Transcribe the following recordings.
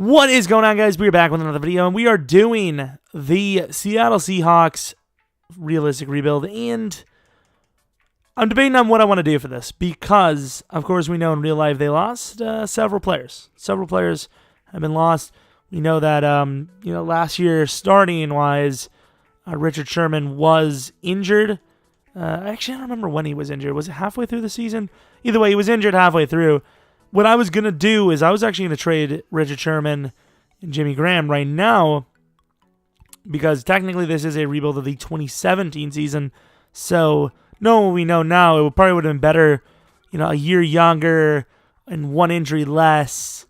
What is going on, guys? We're back with another video, and we are doing the Seattle Seahawks realistic rebuild, and I'm debating on what I want to do for this because, of course, we know in real life they lost several players. Several players have been lost. We know that, last year, starting-wise, Richard Sherman was injured. Actually, I don't remember when he was injured. Was it halfway through the season? Either way, he was injured halfway through. What I was going to do is I was actually going to trade Richard Sherman and Jimmy Graham right now because technically this is a rebuild of the 2017 season. So knowing what we know now, it probably would have been better, a year younger and one injury less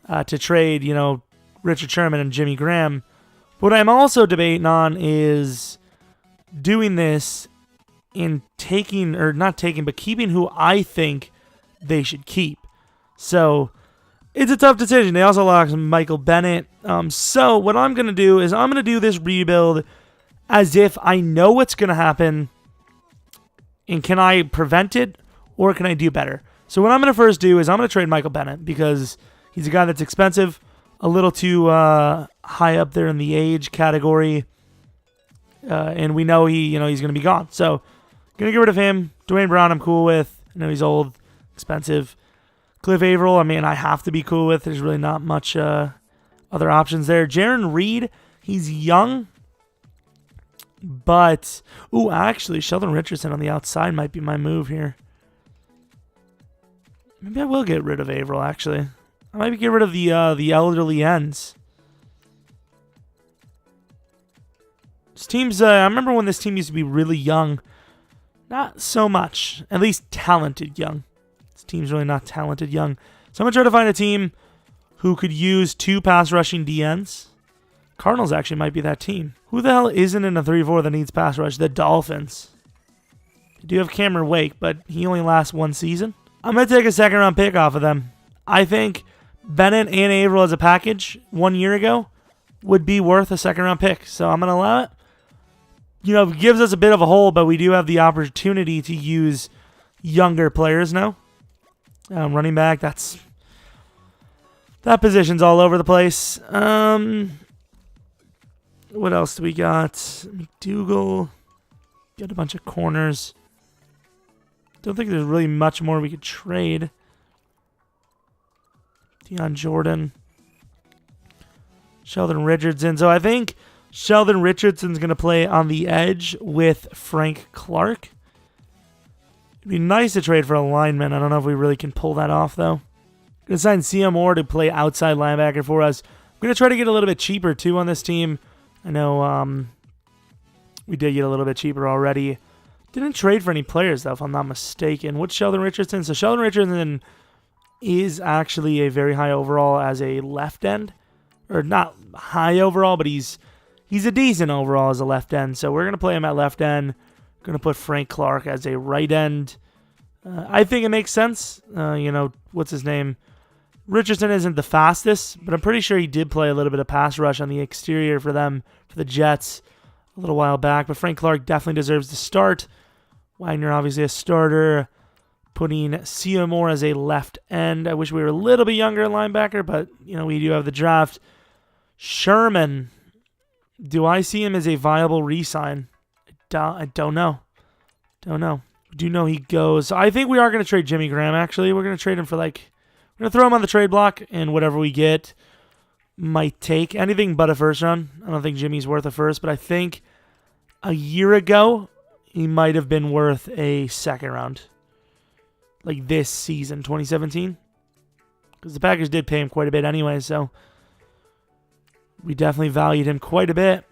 to trade, Richard Sherman and Jimmy Graham. What I'm also debating on is doing this and keeping who I think they should keep. So, it's a tough decision. They also lost Michael Bennett. So, what I'm going to do is I'm going to do this rebuild as if I know what's going to happen. And can I prevent it or can I do better? So, what I'm going to first do is I'm going to trade Michael Bennett because he's a guy that's expensive, a little too high up there in the age category. And we know he's going to be gone. So, going to get rid of him. Dwayne Brown I'm cool with. I know he's old, expensive. Cliff Averill, I have to be cool with. There's really not much other options there. Jaron Reed, he's young. But, actually, Sheldon Richardson on the outside might be my move here. Maybe I will get rid of Averill, actually. I might get rid of the elderly ends. This team's, I remember when this team used to be really young. Not so much. At least talented young. Team's really not talented young. So I'm going to try to find a team who could use 2 pass rushing DNs. Cardinals actually might be that team. Who the hell isn't in a 3-4 that needs pass rush? The Dolphins. They do have Cameron Wake, but he only lasts 1 season. I'm going to take a second-round pick off of them. I think Bennett and Averill as a package 1 year ago would be worth a second-round pick. So I'm going to allow it. It gives us a bit of a hole, but we do have the opportunity to use younger players now. Running back, that position's all over the place. What else do we got? McDougal. Got a bunch of corners. Don't think there's really much more we could trade. Deion Jordan. Sheldon Richardson. So I think Sheldon Richardson's going to play on the edge with Frank Clark. It'd be nice to trade for a lineman. I don't know if we really can pull that off, though. Going to sign CM Moore to play outside linebacker for us. I'm going to try to get a little bit cheaper, too, on this team. I know we did get a little bit cheaper already. Didn't trade for any players, though, if I'm not mistaken. What's Sheldon Richardson? So Sheldon Richardson is actually a very high overall as a left end. Or not high overall, but he's a decent overall as a left end. So we're going to play him at left end. Going to put Frank Clark as a right end. I think it makes sense. What's his name? Richardson isn't the fastest, but I'm pretty sure he did play a little bit of pass rush on the exterior for them, for the Jets, a little while back. But Frank Clark definitely deserves to start. Wagner, obviously a starter. Putting CM Moore as a left end. I wish we were a little bit younger at linebacker, but, we do have the draft. Sherman. Do I see him as a viable re-sign? I don't know. We do know he goes. I think we are going to trade Jimmy Graham, actually. We're going to trade him for, we're going to throw him on the trade block, and whatever we get might take anything but a first round. I don't think Jimmy's worth a first, but I think a year ago, he might have been worth a second round. Like this season, 2017. Because the Packers did pay him quite a bit anyway, so we definitely valued him quite a bit.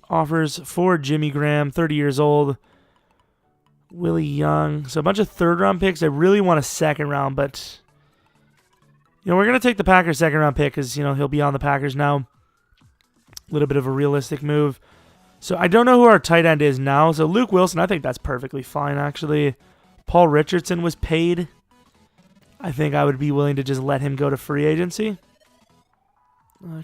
Offers for Jimmy Graham, 30 years old. Willie Young. So a bunch of third-round picks. I really want a second round, but we're going to take the Packers second-round pick because, he'll be on the Packers now. A little bit of a realistic move. So I don't know who our tight end is now. So Luke Wilson, I think that's perfectly fine, actually. Paul Richardson was paid. I think I would be willing to just let him go to free agency.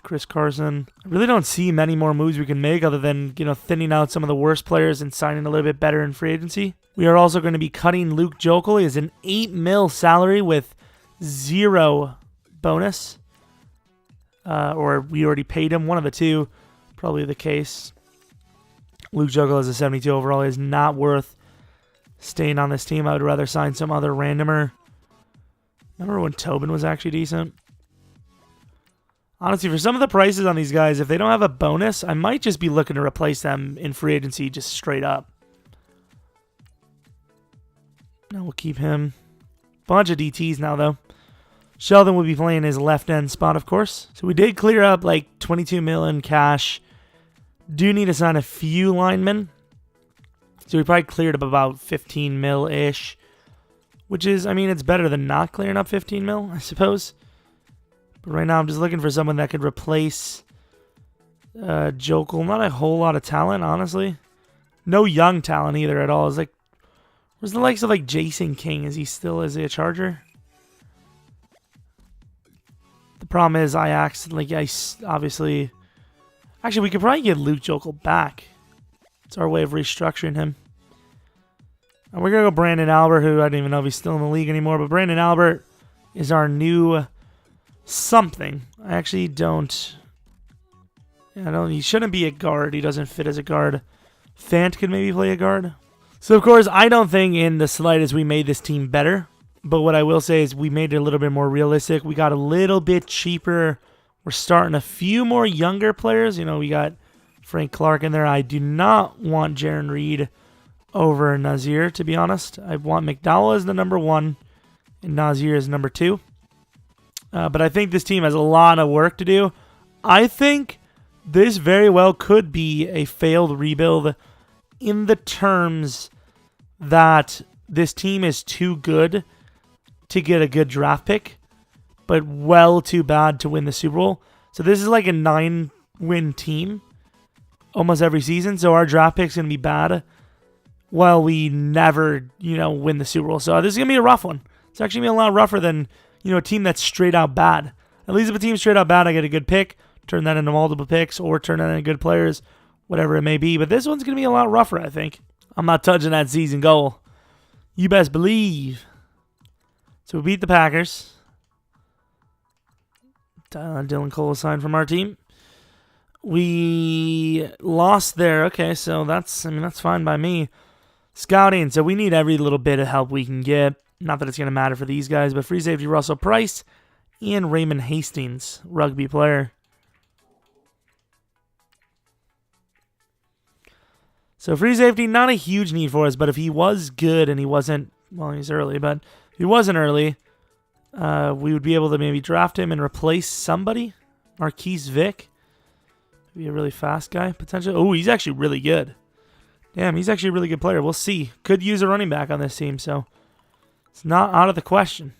Chris Carson. I really don't see many more moves we can make other than, thinning out some of the worst players and signing a little bit better in free agency. We are also going to be cutting Luke Jokel. He has an $8 million salary with 0 bonus. or we already paid him. One of the two, probably the case. Luke Jokel has a 72 overall. He is not worth staying on this team. I would rather sign some other randomer. Remember when Tobin was actually decent? Honestly, for some of the prices on these guys, if they don't have a bonus, I might just be looking to replace them in free agency just straight up. No, we'll keep him. Bunch of DTs now, though. Sheldon will be playing his left end spot, of course. So we did clear up like 22 mil in cash. Do need to sign a few linemen. So we probably cleared up about 15 mil-ish. Which is, I mean, it's better than not clearing up 15 mil, I suppose. But right now I'm just looking for someone that could replace Jokel. Not a whole lot of talent, honestly. No young talent either at all. It's like, where's the likes of like Jason King? Is he a Charger? The problem is I obviously... Actually, we could probably get Luke Jokel back. It's our way of restructuring him. And we're going to go Brandon Albert, who I don't even know if he's still in the league anymore. But Brandon Albert is our new something. I actually don't... he shouldn't be a guard. He doesn't fit as a guard. Fant could maybe play a guard. So, of course, I don't think in the slightest we made this team better. But what I will say is we made it a little bit more realistic. We got a little bit cheaper. We're starting a few more younger players. We got Frank Clark in there. I do not want Jaron Reed over Nazir, to be honest. I want McDowell as the number 1 and Nazir as number 2. But I think this team has a lot of work to do. I think this very well could be a failed rebuild in the terms that this team is too good to get a good draft pick, but well too bad to win the Super Bowl. So this is like a 9-win team almost every season. So our draft pick's going to be bad while we never, win the Super Bowl. So this is going to be a rough one. It's actually going to be a lot rougher than, a team that's straight out bad. At least if a team's straight out bad, I get a good pick, turn that into multiple picks, or turn that into good players, whatever it may be. But this one's going to be a lot rougher, I think. I'm not touching that season goal. You best believe. So we beat the Packers. Dylan Cole signed from our team. We lost there. Okay, so that's fine by me. Scouting. So we need every little bit of help we can get. Not that it's going to matter for these guys, but free safety Russell Price and Raymond Hastings, rugby player. So free safety, not a huge need for us, but if he was good and he wasn't, well, he's early, but if he wasn't early, we would be able to maybe draft him and replace somebody. Marques Vick. Be a really fast guy, potentially. Oh, he's actually really good. Damn, he's actually a really good player. We'll see. Could use a running back on this team, so it's not out of the question.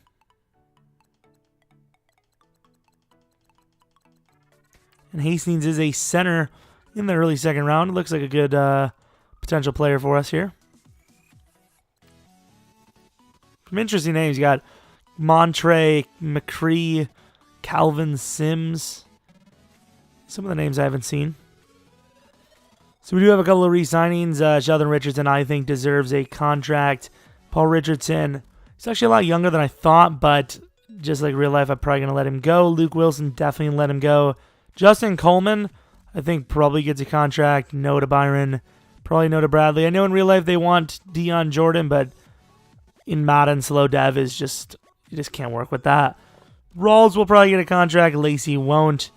And Hastings is a center in the early second round. Looks like a good potential player for us here. Some interesting names. You got Montre, McCree, Calvin Sims. Some of the names I haven't seen. So we do have a couple of re-signings. Sheldon Richardson, I think, deserves a contract. Paul Richardson, he's actually a lot younger than I thought, but just like real life, I'm probably going to let him go. Luke Wilson, definitely let him go. Justin Coleman, I think, probably gets a contract. No to Byron. Probably no to Bradley. I know in real life they want Deion Jordan, but in Madden, slow dev is just, you just can't work with that. Rawls will probably get a contract. Lacey won't.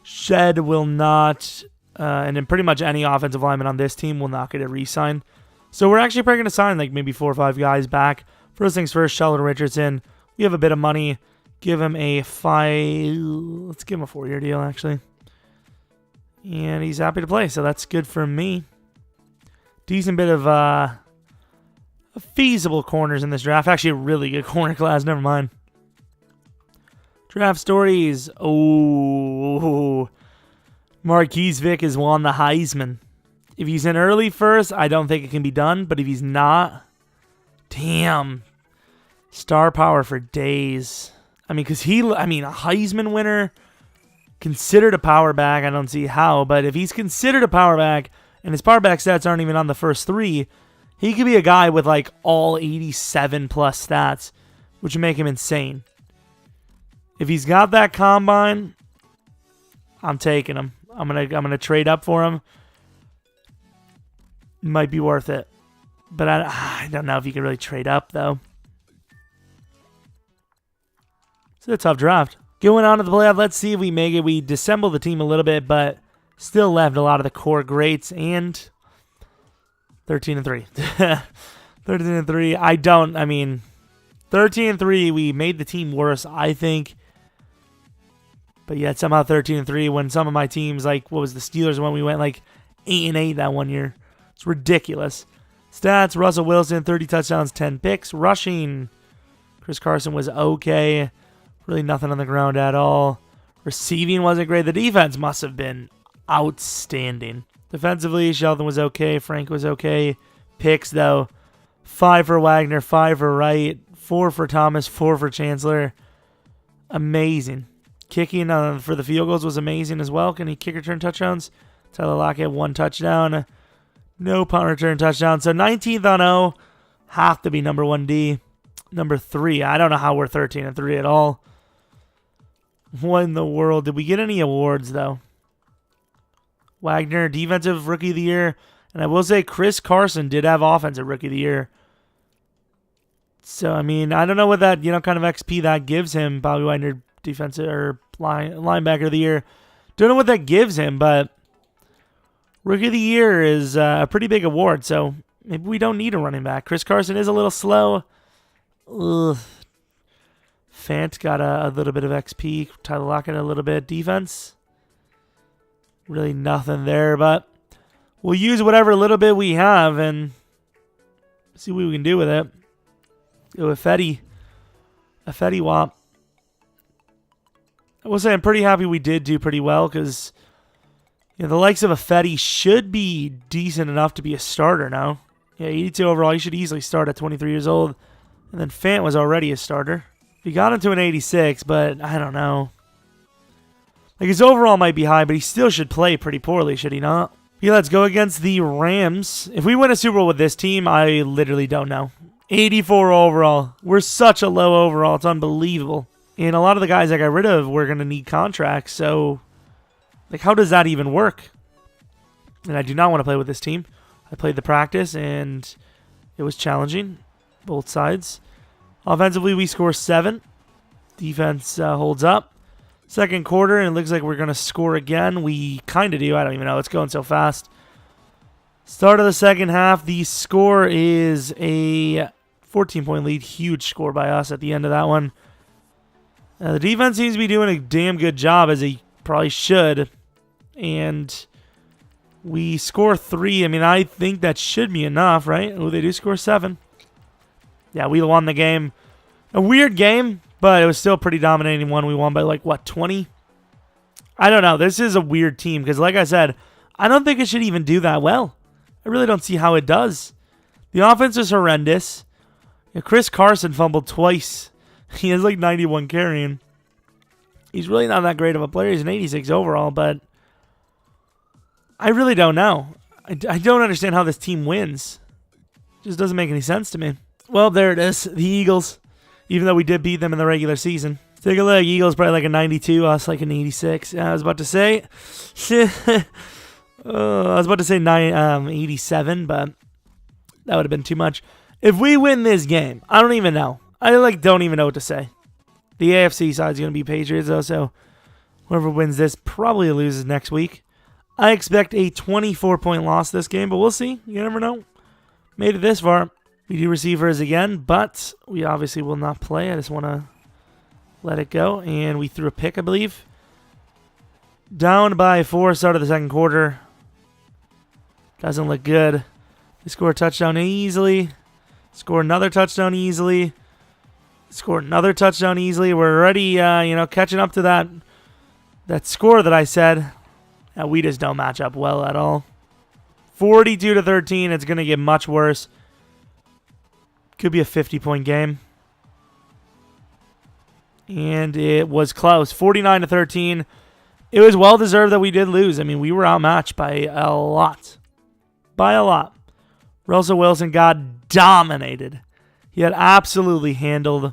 Shed will not. And then pretty much any offensive lineman on this team will not get a re-sign. So we're actually probably going to sign like maybe 4 or 5 guys back. First things first, Sheldon Richardson. We have a bit of money. Give him a let's give him a 4-year deal, actually. And he's happy to play, so that's good for me. Decent bit of feasible corners in this draft. Actually, a really good corner class. Never mind. Draft stories. Oh, Marques Vick has won the Heisman. If he's an early first, I don't think it can be done. But if he's not, damn. Star power for days. I mean, because a Heisman winner, considered a power back. I don't see how. But if he's considered a power back, and his power back stats aren't even on the first 3, he could be a guy with like all 87 plus stats, which would make him insane. If he's got that combine, I'm taking him. I'm gonna trade up for him. Might be worth it. But I don't know if you can really trade up, though. It's a tough draft. Going on to the playoff, let's see if we make it. We dissembled the team a little bit, but still left a lot of the core greats. And 13-3. 13-3. I mean, 13-3, we made the team worse, I think. But yet somehow 13-3 when some of my teams, like, what was the Steelers when we went like 8-8 that one year. It's ridiculous. Stats, Russell Wilson, 30 touchdowns, 10 picks. Rushing, Chris Carson was okay. Really nothing on the ground at all. Receiving wasn't great. The defense must have been outstanding. Defensively, Sheldon was okay. Frank was okay. Picks, though, 5 for Wagner, 5 for Wright, 4 for Thomas, 4 for Chancellor. Amazing. Kicking for the field goals was amazing as well. Can he kick return touchdowns? Tyler Lockett, 1 touchdown. No punt return touchdown. So 19th on 0. Have to be number 1D. Number 3. I don't know how we're 13-3 at all. What in the world? Did we get any awards, though? Wagner, Defensive Rookie of the Year. And I will say Chris Carson did have Offensive Rookie of the Year. So, I mean, I don't know what that, kind of XP that gives him. Bobby Wagner, Defensive or Linebacker of the Year. Don't know what that gives him, but Rookie of the Year is a pretty big award, so maybe we don't need a running back. Chris Carson is a little slow. Ugh. Fant got a little bit of XP. Tyler Lockett a little bit. Defense, really nothing there, but we'll use whatever little bit we have and see what we can do with it. Go with Fetty. A Fetty Wop. I will say I'm pretty happy we did do pretty well because the likes of a Fetty should be decent enough to be a starter now. Yeah, 82 overall. He should easily start at 23 years old. And then Fant was already a starter. He got him to an 86, but I don't know. Like, his overall might be high, but he still should play pretty poorly, should he not? Yeah, let's go against the Rams. If we win a Super Bowl with this team, I literally don't know. 84 overall. We're such a low overall. It's unbelievable. And a lot of the guys I got rid of were going to need contracts, so like, how does that even work? And I do not want to play with this team. I played the practice, and it was challenging. Both sides. Offensively, we score 7. Defense holds up. Second quarter, and it looks like we're going to score again. We kind of do. I don't even know. It's going so fast. Start of the second half. The score is a 14-point lead. Huge score by us at the end of that one. The defense seems to be doing a damn good job, as they probably should. And we score 3. I mean, I think that should be enough, right? Oh, they do score 7. Yeah, we won the game. A weird game, but it was still a pretty dominating one. We won by, 20? I don't know. This is a weird team because, like I said, I don't think it should even do that well. I really don't see how it does. The offense is horrendous. Chris Carson fumbled twice. He has, 91 carrying. He's really not that great of a player. He's an 86 overall, but I really don't know. I don't understand how this team wins. It just doesn't make any sense to me. Well, there it is. The Eagles. Even though we did beat them in the regular season. Let's take a look. Eagles probably like a 92. Us like an 86. Yeah, I was about to say. I was about to say 87, but that would have been too much. If we win this game, I don't even know. I don't even know what to say. The AFC side is going to be Patriots, though, so whoever wins this probably loses next week. I expect a 24-point loss this game, but we'll see. You never know. Made it this far. We do receivers again, but we obviously will not play. I just want to let it go. And we threw a pick, I believe. Down by 4, start of the second quarter. Doesn't look good. They score a touchdown easily. Score another touchdown easily. Score another touchdown easily. We're already, catching up to that score that I said. We just don't match up well at all. 42-13. It's going to get much worse. Could be a 50-point game. And it was close. 49-13. It was well-deserved that we did lose. I mean, we were outmatched by a lot. By a lot. Russell Wilson got dominated. He had absolutely handled.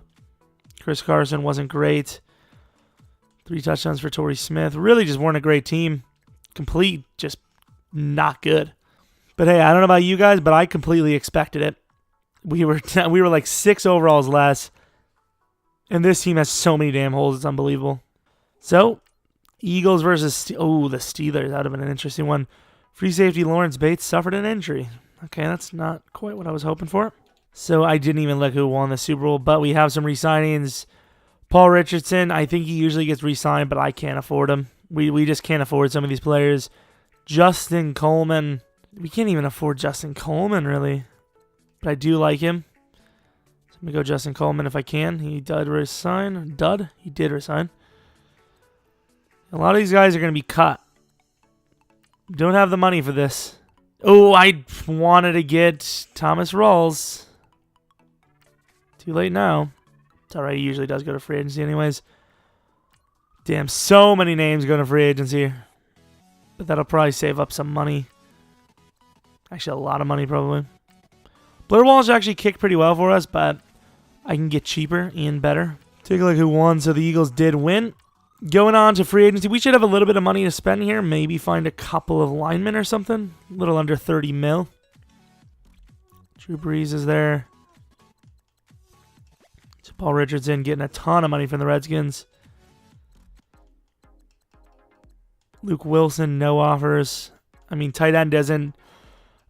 Chris Carson wasn't great. 3 touchdowns for Torrey Smith. Really just weren't a great team. Complete, just not good. But hey, I don't know about you guys, but I completely expected it. We were like 6 overalls less. And this team has so many damn holes, it's unbelievable. So, Eagles versus... the Steelers. That would have been an interesting one. Free safety Lawrence Bates suffered an injury. Okay, that's not quite what I was hoping for. So, I didn't even look who won the Super Bowl, but we have some re-signings. Paul Richardson, I think he usually gets re-signed, but I can't afford him. We just can't afford some of these players. Justin Coleman. We can't even afford Justin Coleman, really. But I do like him. So I'm going to go Justin Coleman if I can. He did resign. He did resign. A lot of these guys are going to be cut. Don't have the money for this. Oh, I wanted to get Thomas Rawls. Too late now. It's alright, he usually does go to free agency anyways. Damn, so many names going to free agency. But that'll probably save up some money. Actually, a lot of money probably. Blair Walsh actually kicked pretty well for us, but I can get cheaper and better. Take a look who won. So the Eagles did win. Going on to free agency, we should have a little bit of money to spend here. Maybe find a couple of linemen or something. A little under 30 mil. Drew Brees is there. So Paul Richardson getting a ton of money from the Redskins. Luke Wilson, no offers. I mean, tight end isn't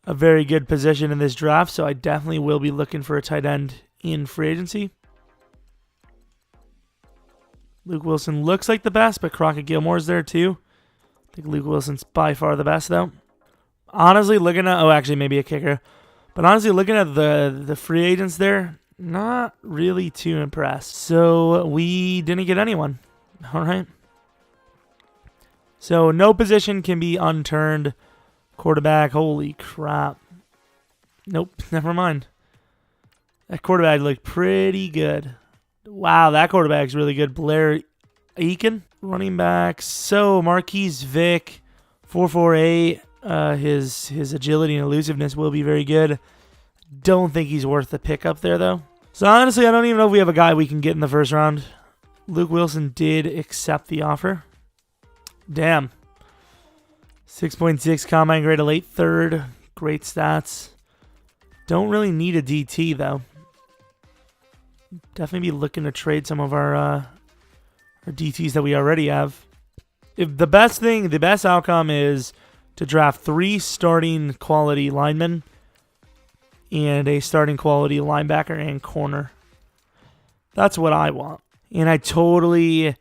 a very good position in this draft, so I definitely will be looking for a tight end in free agency. Luke Wilson looks like the best, but Crockett Gilmore's there too. I think Luke Wilson's by far the best, though. Honestly, looking at... Oh, actually, maybe a kicker. But honestly, looking at the free agents there, not really too impressed. So, we didn't get anyone. All right. So, no position can be unturned. Quarterback, holy crap. Nope, never mind. That quarterback looked pretty good. Wow, that quarterback's really good. Blair Aiken, running back. So, Marques Vick, 4.48. His agility and elusiveness will be very good. Don't think he's worth the pickup there, though. So, honestly, I don't even know if we have a guy we can get in the first round. Luke Wilson did accept the offer. Damn. 6.6 combine grade, a late third. Great stats. Don't really need a DT, though. Definitely be looking to trade some of our DTs that we already have. If the best outcome is to draft 3 starting quality linemen and a starting quality linebacker and corner. That's what I want. And I totally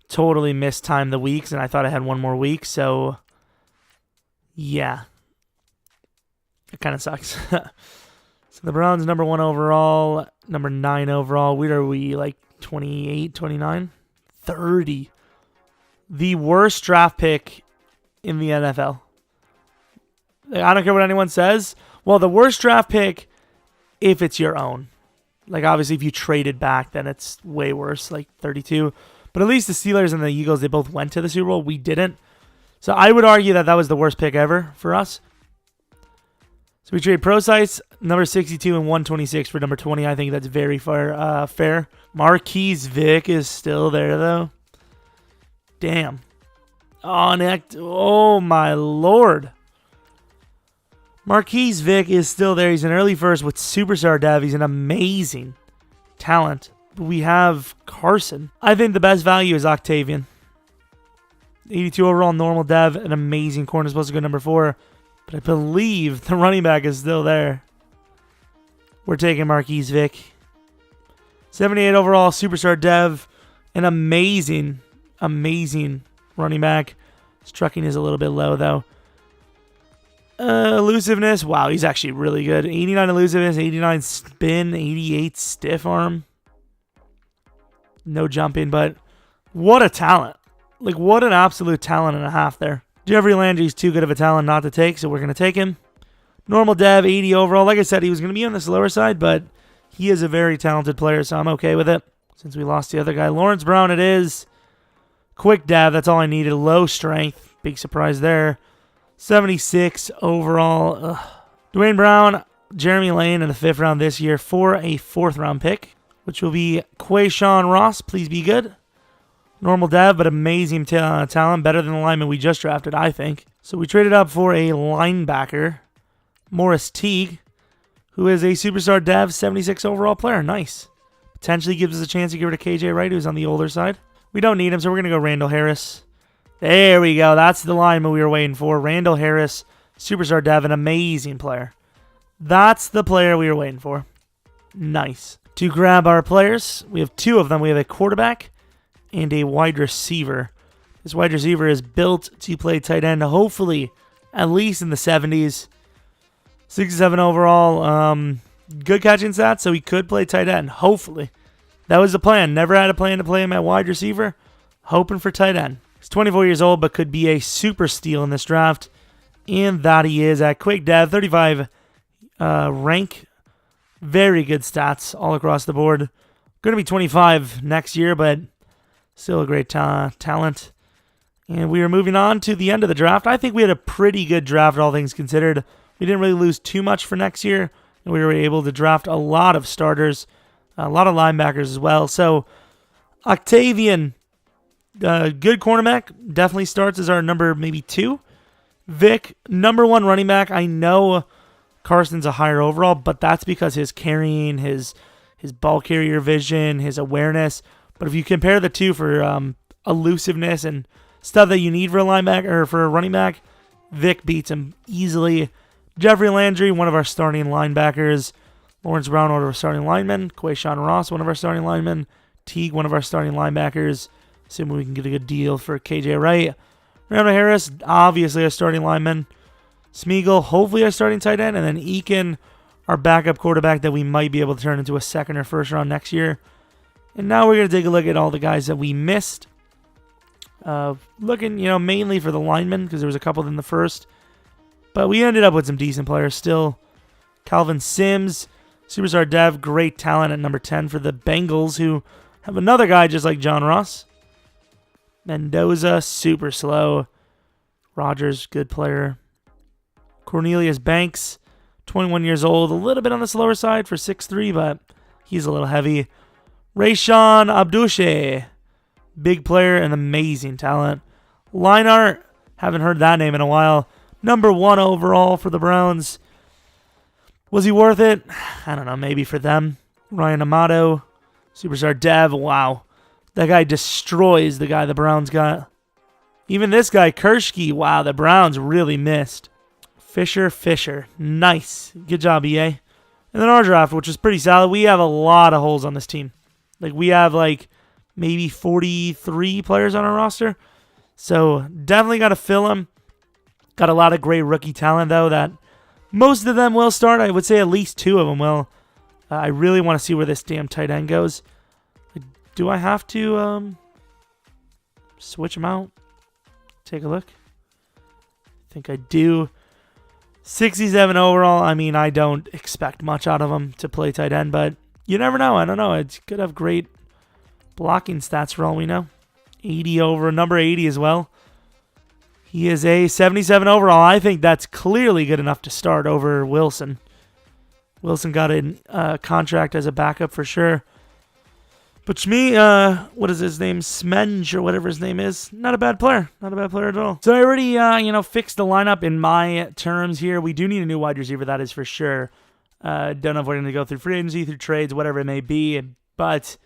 mistimed the weeks, and I thought I had one more week, so yeah. It kind of sucks. So the Browns, number 1 overall, number 9 overall. Where are we, like 28, 29? 30. The worst draft pick in the NFL. I don't care what anyone says. Well, the worst draft pick if it's your own. Like, obviously, if you traded back, then it's way worse, like 32. But at least the Steelers and the Eagles, they both went to the Super Bowl. We didn't. So I would argue that was the worst pick ever for us. So we trade Procise, number 62 and 126 for number 20. I think that's very fair. Marques Vick is still there, though. Damn. Oh, my Lord. Marques Vick is still there. He's an early first with superstar dev. He's an amazing talent. We have Carson. I think the best value is Octavian. 82 overall normal dev. An amazing corner. Supposed to go number 4. But I believe the running back is still there. We're taking Marques Vick. 78 overall superstar dev. An amazing running back. His trucking is a little bit low, though. Elusiveness. Wow, he's actually really good. 89 elusiveness, 89 spin, 88 stiff arm. No jumping, but what a talent. Like, what an absolute talent and a half there. Jeffrey Landry's too good of a talent not to take, so we're going to take him. Normal dev, 80 overall. Like I said, he was going to be on the slower side, but he is a very talented player, so I'm okay with it. Since we lost the other guy. Lawrence Brown it is. Quick dev, that's all I needed. Low strength. Big surprise there. 76 overall. Ugh. Dwayne Brown, Jeremy Lane in the 5th round this year for a 4th round pick, which will be Quayshawn Ross. Please be good. Normal dev, but amazing talent. Better than the lineman we just drafted, I think. So we traded up for a linebacker, Morris Teague, who is a superstar dev, 76 overall player. Nice. Potentially gives us a chance to give it to KJ Wright, who's on the older side. We don't need him, so we're going to go Randall Harris. There we go. That's the lineman we were waiting for. Randall Harris, superstar dev, an amazing player. That's the player we were waiting for. Nice. To grab our players, we have two of them. We have a quarterback and a wide receiver. This wide receiver is built to play tight end, hopefully at least in the 70s. 67 overall. Good catching stats, so he could play tight end, hopefully. That was the plan. Never had a plan to play him at wide receiver. Hoping for tight end. He's 24 years old, but could be a super steal in this draft. And that he is at quick dev, 35 rank. Very good stats all across the board. Going to be 25 next year, but still a great talent. And we are moving on to the end of the draft. I think we had a pretty good draft, all things considered. We didn't really lose too much for next year. And we were able to draft a lot of starters, a lot of linebackers as well. So Octavian, good cornerback, definitely starts as our number maybe 2. Vick, number 1 running back. I know Carson's a higher overall, but that's because his carrying, his ball carrier vision, his awareness. But if you compare the two for elusiveness and stuff that you need for a linebacker or for a running back, Vick beats him easily. Jeffrey Landry, one of our starting linebackers. Lawrence Brown, one of our starting linemen. Quayshawn Ross, one of our starting linemen. Teague, one of our starting linebackers. Assuming we can get a good deal for KJ Wright. Randall Harris, obviously our starting lineman. Smeagol, hopefully our starting tight end. And then Eakin, our backup quarterback that we might be able to turn into a second or first round next year. And now we're going to take a look at all the guys that we missed. Looking, mainly for the linemen because there was a couple in the first. But we ended up with some decent players still. Calvin Sims, superstar dev, great talent at number 10 for the Bengals, who have another guy just like John Ross. Mendoza, super slow. Rogers, good player. Cornelius Banks, 21 years old, a little bit on the slower side for 6'3", but he's a little heavy. Rayshawn Abdouche, big player and amazing talent. Leinart, haven't heard that name in a while. Number 1 overall for the Browns. Was he worth it? I don't know, maybe for them. Ryan Amato, superstar dev, wow. That guy destroys the guy the Browns got. Even this guy, Kershke, wow, the Browns really missed. Fisher, nice. Good job, EA. And then our draft, which was pretty solid. We have a lot of holes on this team. We have maybe 43 players on our roster. So definitely got to fill them. Got a lot of great rookie talent, though, that most of them will start. I would say at least 2 of them will. I really want to see where this damn tight end goes. Do I have to switch them out? Take a look. I think I do. 67 overall. I mean, I don't expect much out of him to play tight end, but you never know. I don't know. It could have great blocking stats for all we know. 80 over, number 80 as well. He is a 77 overall. I think that's clearly good enough to start over Wilson. Wilson got a contract as a backup for sure. But Shmi, what is his name? Smenge or whatever his name is. Not a bad player. Not a bad player at all. So I already, fixed the lineup in my terms here. We do need a new wide receiver, that is for sure. Don't know if we're going to go through free agency, through trades, whatever it may be. But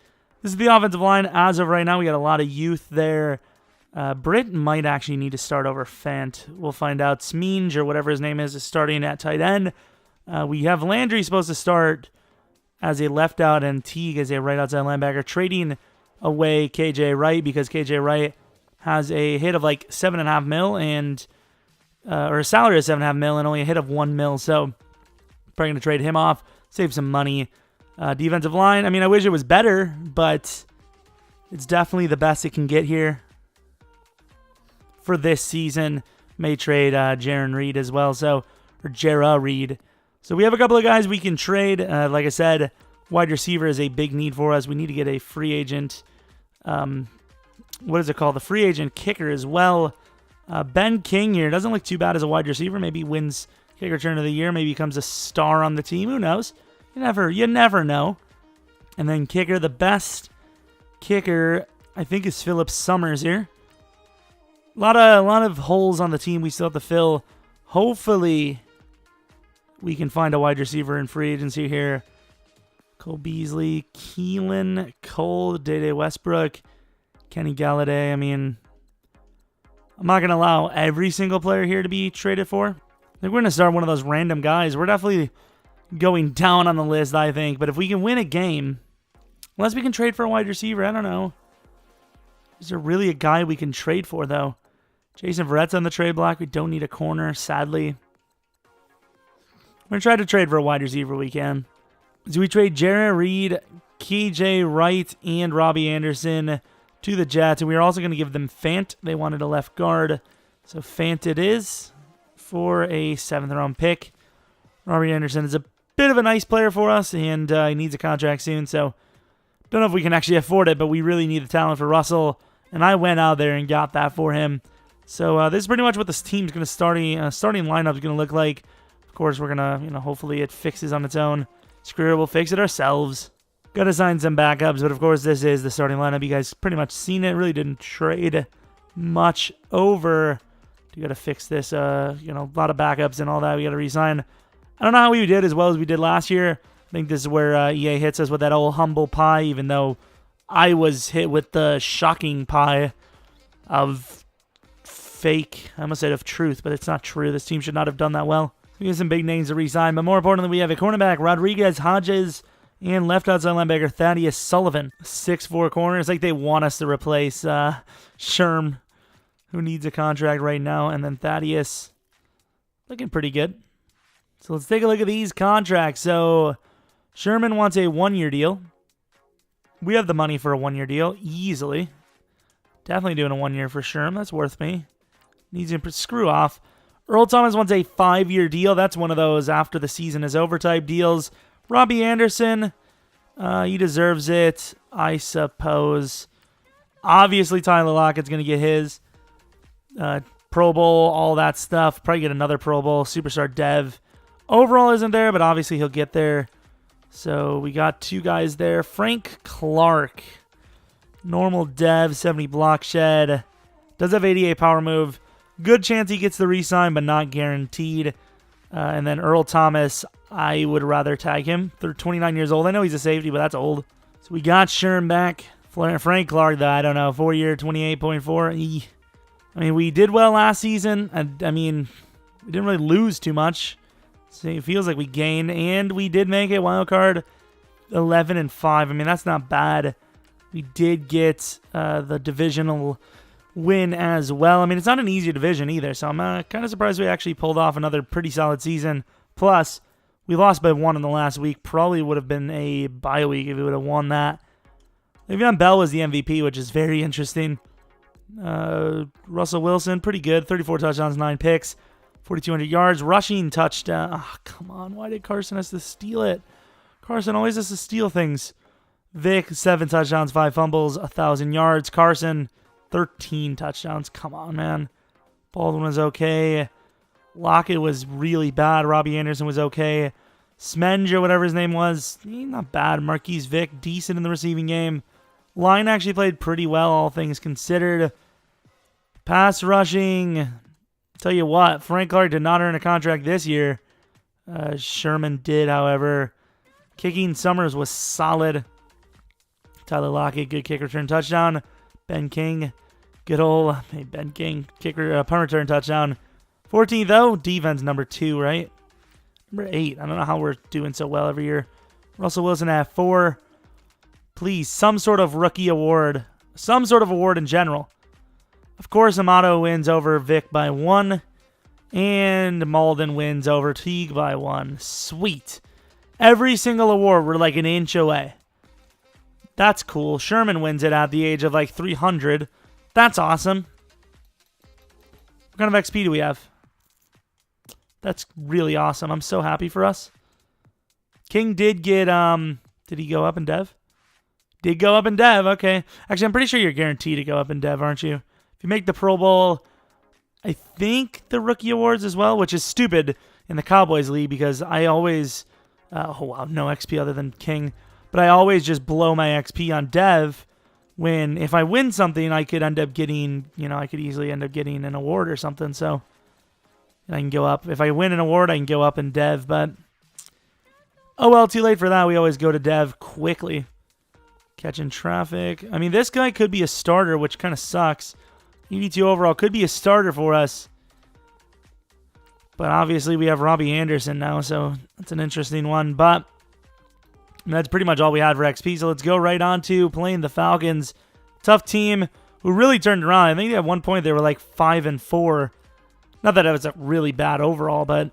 this is the offensive line. As of right now, we got a lot of youth there. Britt might actually need to start over Fant. We'll find out. Smenge or whatever his name is starting at tight end. We have Landry supposed to start as a left out and Teague as a right outside linebacker, trading away KJ Wright because KJ Wright has a hit of $7.5 million or a salary of $7.5 million and only a hit of $1 million. So probably going to trade him off, save some money. Defensive line, I mean, I wish it was better, but it's definitely the best it can get here for this season. May trade Jaron Reed as well, or Jara Reed. So we have a couple of guys we can trade. Like I said, wide receiver is a big need for us. We need to get a free agent. What is it called? The free agent kicker as well. Ben King here doesn't look too bad as a wide receiver. Maybe he wins kick return of the year. Maybe becomes a star on the team. Who knows? You never know. And then kicker, the best kicker I think, is Philip Summers here. A lot of holes on the team we still have to fill. Hopefully, we can find a wide receiver in free agency here. Cole Beasley, Keelan, Cole, Day-Day Westbrook, Kenny Galladay. I mean, I'm not going to allow every single player here to be traded for. I think we're going to start one of those random guys. We're definitely going down on the list, I think. But if we can win a game, unless we can trade for a wide receiver, I don't know. Is there really a guy we can trade for, though? Jason Verrett's on the trade block. We don't need a corner, sadly. We're going to try to trade for a wide receiver we can. So we trade Jarrett Reed, KJ Wright, and Robbie Anderson to the Jets. And we are also going to give them Fant. They wanted a left guard. So Fant it is for a 7th-round pick. Robbie Anderson is a bit of a nice player for us, and he needs a contract soon. So don't know if we can actually afford it, but we really need the talent for Russell. And I went out there and got that for him. So this is pretty much what this team's going to starting lineup is going to look like. Of course, we're going to, hopefully it fixes on its own. Screw it, we'll fix it ourselves. Got to sign some backups, but of course this is the starting lineup. You guys pretty much seen it. Really didn't trade much over. You got to fix this, a lot of backups and all that. We got to resign. I don't know how we did as well as we did last year. I think this is where EA hits us with that old humble pie, even though I was hit with the shocking pie of fake. I almost said of truth, but it's not true. This team should not have done that well. We have some big names to re-sign, but more importantly, we have a cornerback, Rodriguez Hodges, and left outside linebacker, Thaddeus Sullivan. 6'4" corner. It's like they want us to replace Sherm, who needs a contract right now, and then Thaddeus looking pretty good. So let's take a look at these contracts. So Sherman wants a 1-year deal. We have the money for a 1-year deal, easily. Definitely doing a 1-year for Sherm. That's worth me. Needs to screw off. Earl Thomas wants a 5-year deal. That's one of those after the season is over type deals. Robbie Anderson, he deserves it, I suppose. Obviously, Tyler Lockett's going to get his. Pro Bowl, all that stuff. Probably get another Pro Bowl. Superstar Dev. Overall isn't there, but obviously he'll get there. So we got 2 guys there. Frank Clark. Normal Dev, 70 block shed. Does have 88 power move. Good chance he gets the re-sign, but not guaranteed. And then Earl Thomas, I would rather tag him. They're 29 years old. I know he's a safety, but that's old. So we got Sherm back. Frank Clark, though, I don't know. 4-year, 28.4. I mean, we did well last season. I mean, we didn't really lose too much. So it feels like we gained. And we did make it wild card 11-5. I mean, that's not bad. We did get the divisional win as well. I mean, it's not an easy division either, so I'm kind of surprised we actually pulled off another pretty solid season. Plus, we lost by 1 in the last week. Probably would have been a bye week if we would have won that. Le'Veon Bell was the MVP, which is very interesting. Russell Wilson, pretty good. 34 touchdowns, 9 picks, 4,200 yards. Rushing touchdown. Oh, come on. Why did Carson have to steal it? Carson always has to steal things. Vick, 7 touchdowns, 5 fumbles, 1,000 yards. Carson, 13 touchdowns. Come on, man. Baldwin was okay. Lockett was really bad. Robbie Anderson was okay. Smenge, or whatever his name was, not bad. Marques Vick, decent in the receiving game. Line actually played pretty well, all things considered. Pass rushing. Tell you what, Frank Clark did not earn a contract this year. Sherman did, however. Kicking, Summers was solid. Tyler Lockett, good kick return touchdown. Ben King, good old Ben King, kicker, punt return touchdown. 14th, though, defense number 2, right? Number 8. I don't know how we're doing so well every year. Russell Wilson at 4. Please, some sort of rookie award. Some sort of award in general. Of course, Amato wins over Vick by 1. And Malden wins over Teague by 1. Sweet. Every single award, we're like an inch away. That's cool. Sherman wins it at the age of like 300. That's awesome. What kind of XP do we have? That's really awesome. I'm so happy for us. King did get, did he go up in Dev? Did go up in Dev, okay. Actually, I'm pretty sure you're guaranteed to go up in Dev, aren't you? If you make the Pro Bowl, I think the rookie awards as well, which is stupid in the Cowboys League because I always, oh wow, no XP other than King. But I always just blow my XP on Dev if I win something, I could end up getting, I could easily end up getting an award or something. So I can go up. If I win an award, I can go up in dev. But, oh well, too late for that. We always go to dev quickly. Catching traffic. I mean, this guy could be a starter, which kind of sucks. 82 overall could be a starter for us. But obviously we have Robbie Anderson now, so that's an interesting one. But that's pretty much all we had for XP. So let's go right on to playing the Falcons. Tough team who really turned around. I think at one point they were like 5-4. Not that it was a really bad overall, but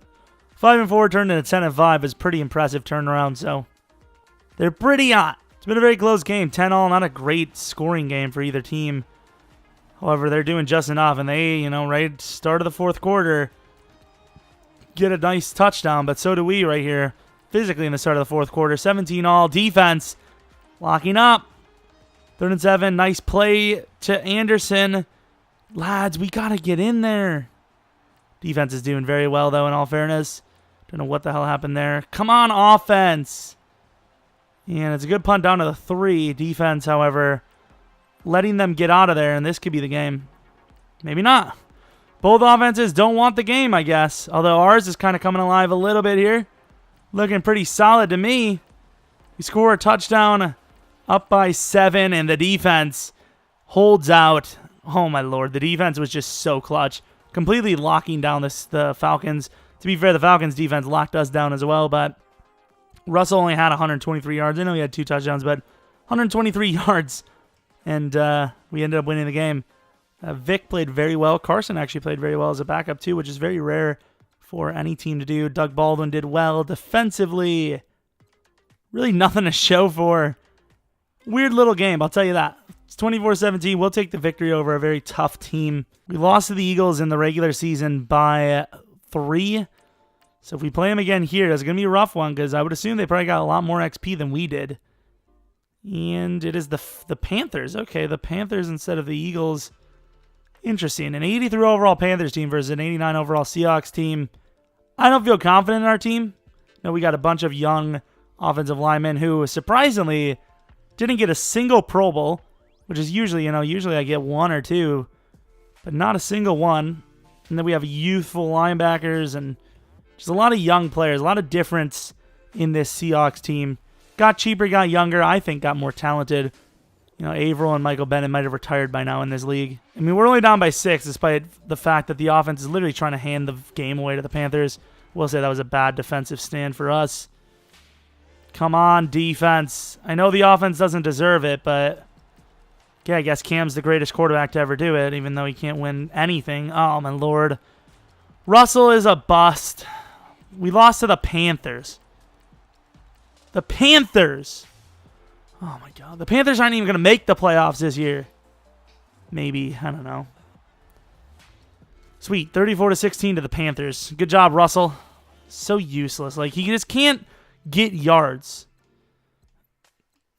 5-4 turned into 10-5 is pretty impressive turnaround. So they're pretty hot. It's been a very close game. 10-all, not a great scoring game for either team. However, they're doing just enough, and they, right start of the fourth quarter, get a nice touchdown, but so do we right here, physically in the start of the fourth quarter. 17-all, defense locking up. 3rd and 7, nice play to Anderson. Lads, we got to get in there. Defense is doing very well, though, in all fairness. Don't know what the hell happened there. Come on, offense. And it's a good punt down to the 3. Defense, however, letting them get out of there, and this could be the game. Maybe not. Both offenses don't want the game, I guess. Although ours is kind of coming alive a little bit here. Looking pretty solid to me. We score a touchdown, up by 7, and the defense holds out. Oh, my Lord. The defense was just so clutch. Completely locking down the Falcons. To be fair, the Falcons defense locked us down as well, but Russell only had 123 yards. I know he had 2 touchdowns, but 123 yards. And we ended up winning the game. Vick played very well. Carson actually played very well as a backup too, which is very rare for any team to do. Doug Baldwin did well defensively. Really nothing to show for. Weird little game, I'll tell you that. It's 24-17. We'll take the victory over a very tough team. We lost to the Eagles in the regular season by 3. So if we play them again here, it's going to be a rough one because I would assume they probably got a lot more XP than we did. And it is the Panthers. Okay, the Panthers instead of the Eagles. Interesting. An 83 overall Panthers team versus an 89 overall Seahawks team. I don't feel confident in our team. No, we got a bunch of young offensive linemen who surprisingly didn't get a single Pro Bowl, which is usually, usually I get 1 or 2, but not a single one. And then we have youthful linebackers and just a lot of young players, a lot of difference in this Seahawks team. Got cheaper, got younger, I think got more talented. Averill and Michael Bennett might have retired by now in this league. I mean, we're only down by 6 despite the fact that the offense is literally trying to hand the game away to the Panthers. We'll say that was a bad defensive stand for us. Come on, defense. I know the offense doesn't deserve it, but yeah, I guess Cam's the greatest quarterback to ever do it, even though he can't win anything. Oh, my Lord. Russell is a bust. We lost to the Panthers. The Panthers. Oh, my God. The Panthers aren't even going to make the playoffs this year. Maybe. I don't know. Sweet. 34-16 to the Panthers. Good job, Russell. So useless. Like, he just can't get yards.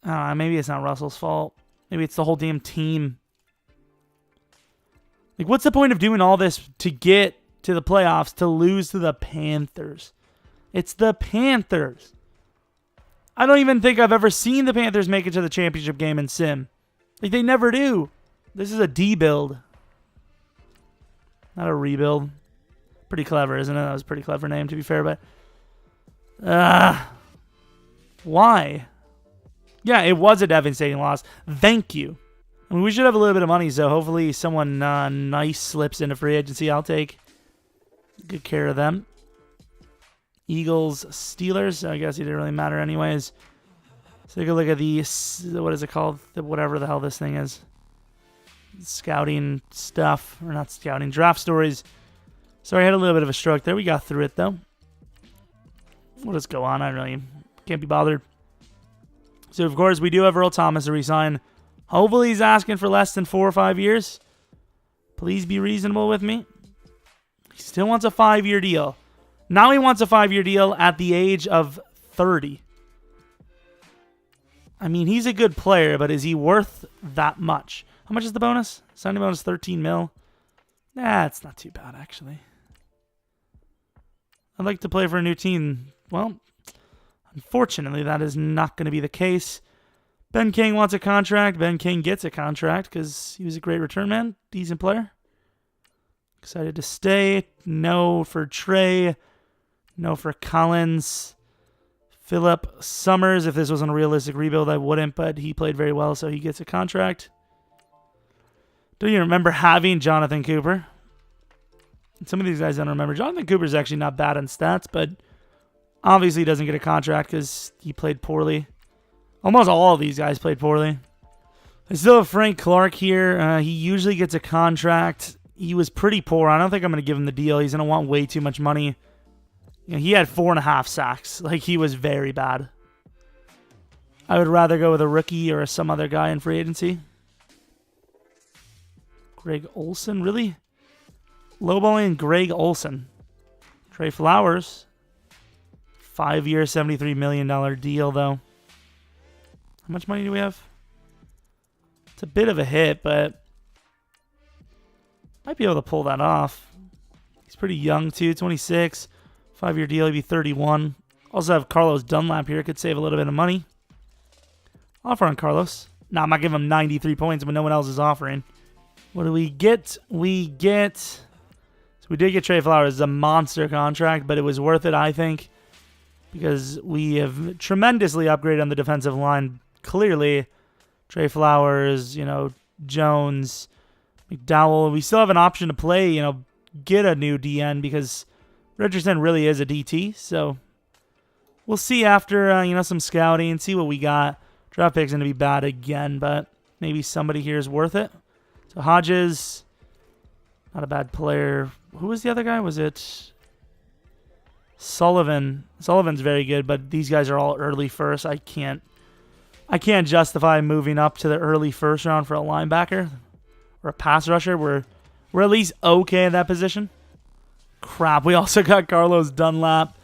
Maybe it's not Russell's fault. Maybe it's the whole damn team. Like, what's the point of doing all this to get to the playoffs to lose to the Panthers? It's the Panthers. I don't even think I've ever seen the Panthers make it to the championship game in Sim. Like, they never do. This is a D-build. Not a rebuild. Pretty clever, isn't it? That was a pretty clever name, to be fair, but... why? Yeah, it was a devastating loss. Thank you. I mean, we should have a little bit of money, so hopefully someone nice slips into free agency. I'll take good care of them. Eagles, Steelers. I guess it didn't really matter anyways. Let's take a look at the, what is it called? Whatever the hell this thing is. Scouting stuff. Or not scouting. Draft stories. Sorry, I had a little bit of a stroke there. We got through it, though. We'll just go on. I really can't be bothered. So, of course, we do have Earl Thomas to resign. Hopefully he's asking for less than 4 or 5 years. Please be reasonable with me. He still wants a 5-year deal. Now he wants a 5-year deal at the age of 30. I mean, he's a good player, but is he worth that much? How much is the bonus? Signing bonus 13 mil. Nah, it's not too bad, actually. I'd like to play for a new team. Well, unfortunately, that is not going to be the case. Ben King wants a contract. Ben King gets a contract because he was a great return man. Decent player. Excited to stay. No for Trey. No for Collins. Philip Summers. If this wasn't a realistic rebuild, I wouldn't, but he played very well, so he gets a contract. Don't you remember having Jonathan Cooper? Some of these guys I don't remember. Jonathan Cooper's actually not bad in stats, but obviously he doesn't get a contract because he played poorly. Almost all of these guys played poorly. I still have Frank Clark here. He usually gets a contract. He was pretty poor. I don't think I'm going to give him the deal. He's going to want way too much money. You know, he had 4.5 sacks. Like, he was very bad. I would rather go with a rookie or some other guy in free agency. Greg Olsen, really? Lowballing Greg Olsen. Trey Flowers. 5-year, $73 million deal, though. How much money do we have? It's a bit of a hit, but might be able to pull that off. He's pretty young, too. 26. 5-year deal, he'd be 31. Also have Carlos Dunlap here. Could save a little bit of money. Offer on Carlos. Nah, I'm not giving him 93 points, but no one else is offering. What do we get? We get... So we did get Trey Flowers. It's a monster contract, but it was worth it, I think, because we have tremendously upgraded on the defensive line. Clearly, Trey Flowers, you know, Jones, McDowell. We still have an option to play, you know, get a new DN because Richardson really is a DT. So we'll see after, you know, some scouting and see what we got. Draft pick's going to be bad again, but maybe somebody here is worth it. So Hodges, not a bad player. Who was the other guy? Was it Sullivan? Sullivan's very good, but these guys are all early first. I can't justify moving up to the early first round for a linebacker or a pass rusher. We're at least okay in that position. Crap, we also got Carlos Dunlap,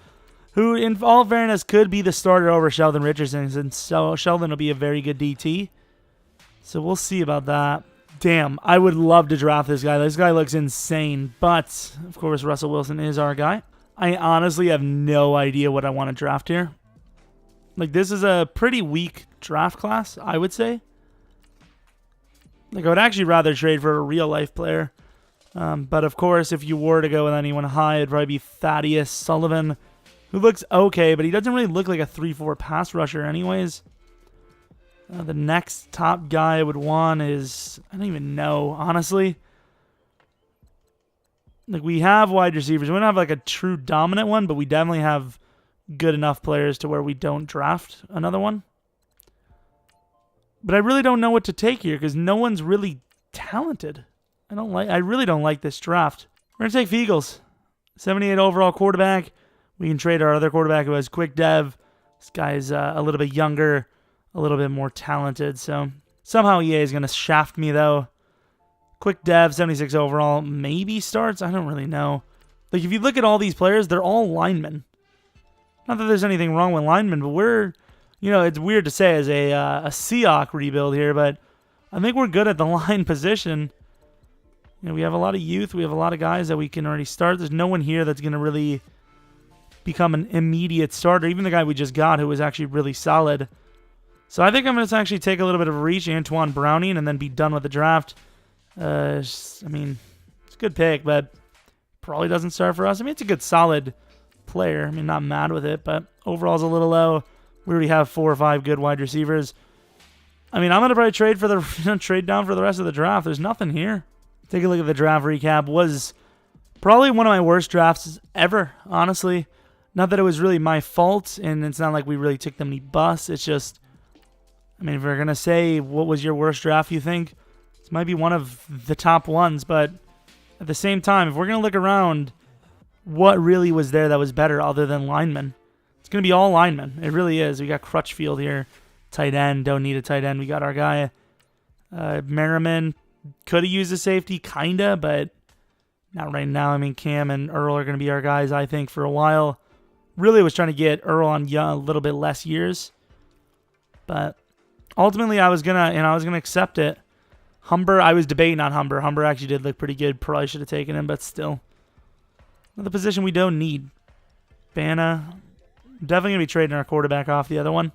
who, in all fairness, could be the starter over Sheldon Richardson, and so Sheldon will be a very good DT. So we'll see about that. Damn, I would love to draft this guy. This guy looks insane, but, of course, Russell Wilson is our guy. I honestly have no idea what I want to draft here. Like, this is a pretty weak draft class, I would say. Like, I would actually rather trade for a real-life player. But, of course, if you were to go with anyone high, it'd probably be Thaddeus Sullivan, who looks okay, but he doesn't really look like a 3-4 pass rusher anyways. The next top guy I would want is... I don't even know, honestly. Like, we have wide receivers. We don't have, like, a true dominant one, but we definitely have good enough players to where we don't draft another one. But I really don't know what to take here because no one's really talented. I really don't like this draft. We're going to take Fiegels. 78 overall quarterback. We can trade our other quarterback who has quick dev. This guy's a little bit younger, a little bit more talented. So somehow EA is going to shaft me, though. Quick dev, 76 overall. Maybe starts. I don't really know. Like, if you look at all these players, they're all linemen. Not that there's anything wrong with linemen, but we're, you know, it's weird to say as a Seahawks rebuild here, but I think we're good at the line position. You know, we have a lot of youth. We have a lot of guys that we can already start. There's no one here that's going to really become an immediate starter. Even the guy we just got who was actually really solid. So I think I'm going to actually take a little bit of a reach, Antoine Browning, and then be done with the draft. I mean, it's a good pick, but probably doesn't start for us. I mean, it's a good, solid player. I mean, not mad with it, but overall's a little low. We already have 4 or 5 good wide receivers. I mean, I'm going to probably trade down for the rest of the draft. There's nothing here. Take a look at the draft recap. Was probably one of my worst drafts ever, honestly. Not that it was really my fault, and it's not like we really took them any busts. It's just, I mean, if we're going to say what was your worst draft, you think, this might be one of the top ones, but at the same time, if we're going to look around, what really was there that was better other than linemen? It's going to be all linemen. It really is. We got Crutchfield here, tight end. Don't need a tight end. We got our guy, Merriman. Could have used a safety, kind of, but not right now. I mean, Cam and Earl are going to be our guys, I think, for a while. Really was trying to get Earl on a little bit less years. But ultimately, I was gonna accept it. Humber, I was debating on Humber. Humber actually did look pretty good. Probably should have taken him, but still. Another position we don't need. Bana. Definitely going to be trading our quarterback off the other one.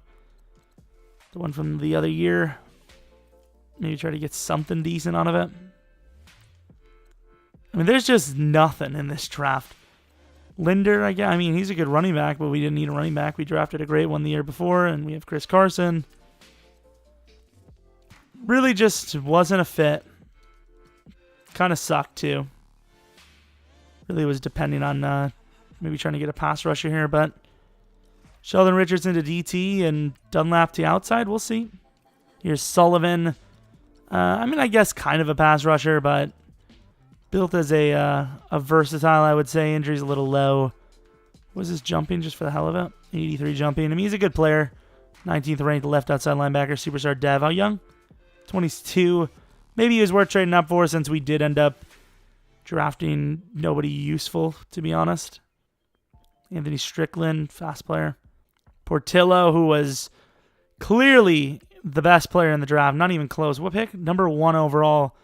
The one from the other year. Maybe try to get something decent out of it. I mean, there's just nothing in this draft. Linder, I mean, he's a good running back, but we didn't need a running back. We drafted a great one the year before, and we have Chris Carson. Really just wasn't a fit. Kind of sucked, too. Really was depending on maybe trying to get a pass rusher here, but Sheldon Richardson to DT and Dunlap to outside. We'll see. Here's Sullivan. I mean, I guess kind of a pass rusher, but built as a versatile, I would say. Injury's a little low. Was this jumping just for the hell of it? 83 jumping. I mean, he's a good player. 19th ranked left outside linebacker, superstar dev. How young? 22. Maybe he was worth trading up for since we did end up drafting nobody useful, to be honest. Anthony Strickland, fast player. Portillo, who was clearly the best player in the draft. Not even close. What pick? Number 1 overall.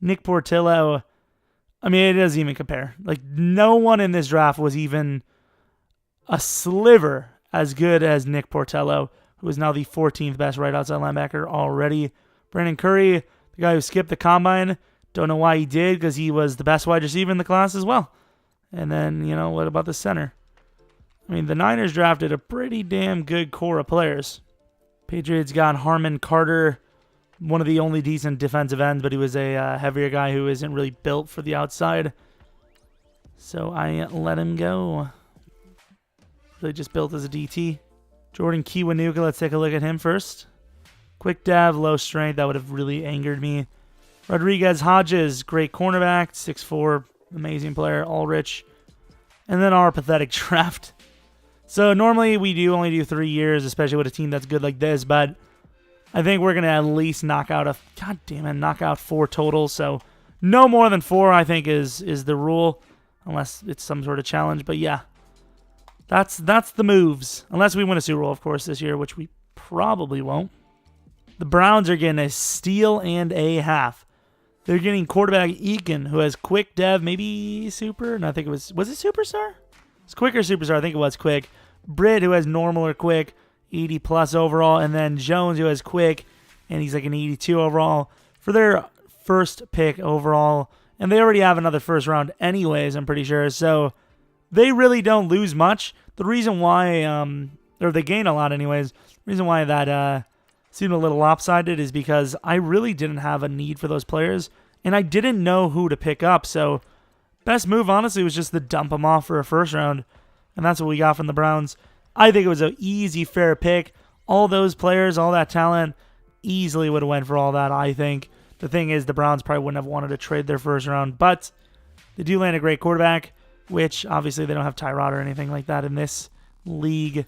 Nick Portillo. I mean, it doesn't even compare. Like, no one in this draft was even a sliver as good as Nick Portillo, who is now the 14th best right outside linebacker already. Brandon Curry, the guy who skipped the combine. Don't know why he did, because he was the best wide receiver in the class as well. And then, what about the center? I mean, the Niners drafted a pretty damn good core of players. Patriots got Harmon Carter, one of the only decent defensive ends, but he was a heavier guy who isn't really built for the outside. So I let him go. Really just built as a DT. Jordan Kiwanuka, let's take a look at him first. Quick dev, low strength, that would have really angered me. Rodriguez Hodges, great cornerback, 6'4", amazing player, Ulrich. And then our pathetic draft. So normally we only do 3 years, especially with a team that's good like this, but I think we're going to at least knock out 4 total. So no more than 4, I think, is the rule, unless it's some sort of challenge. But yeah, that's the moves. Unless we win a Super Bowl, of course, this year, which we probably won't. The Browns are getting a steal and a half. They're getting quarterback Eakin, who has quick dev, maybe super. And I think it was it superstar? It's quick or superstar. I think it was quick. Britt, who has normal or quick, 80 plus overall. And then Jones, who has quick, and he's like an 82 overall for their first pick overall. And they already have another first round anyways, I'm pretty sure. So they really don't lose much. The reason why, or they gain a lot anyways, the reason why that seemed a little lopsided is because I really didn't have a need for those players, and I didn't know who to pick up. So best move, honestly, was just to dump them off for a first round, and that's what we got from the Browns. I think it was an easy, fair pick. All those players, all that talent, easily would have went for all that, I think. The thing is, the Browns probably wouldn't have wanted to trade their first round, but they do land a great quarterback, which obviously they don't have Tyrod or anything like that in this league.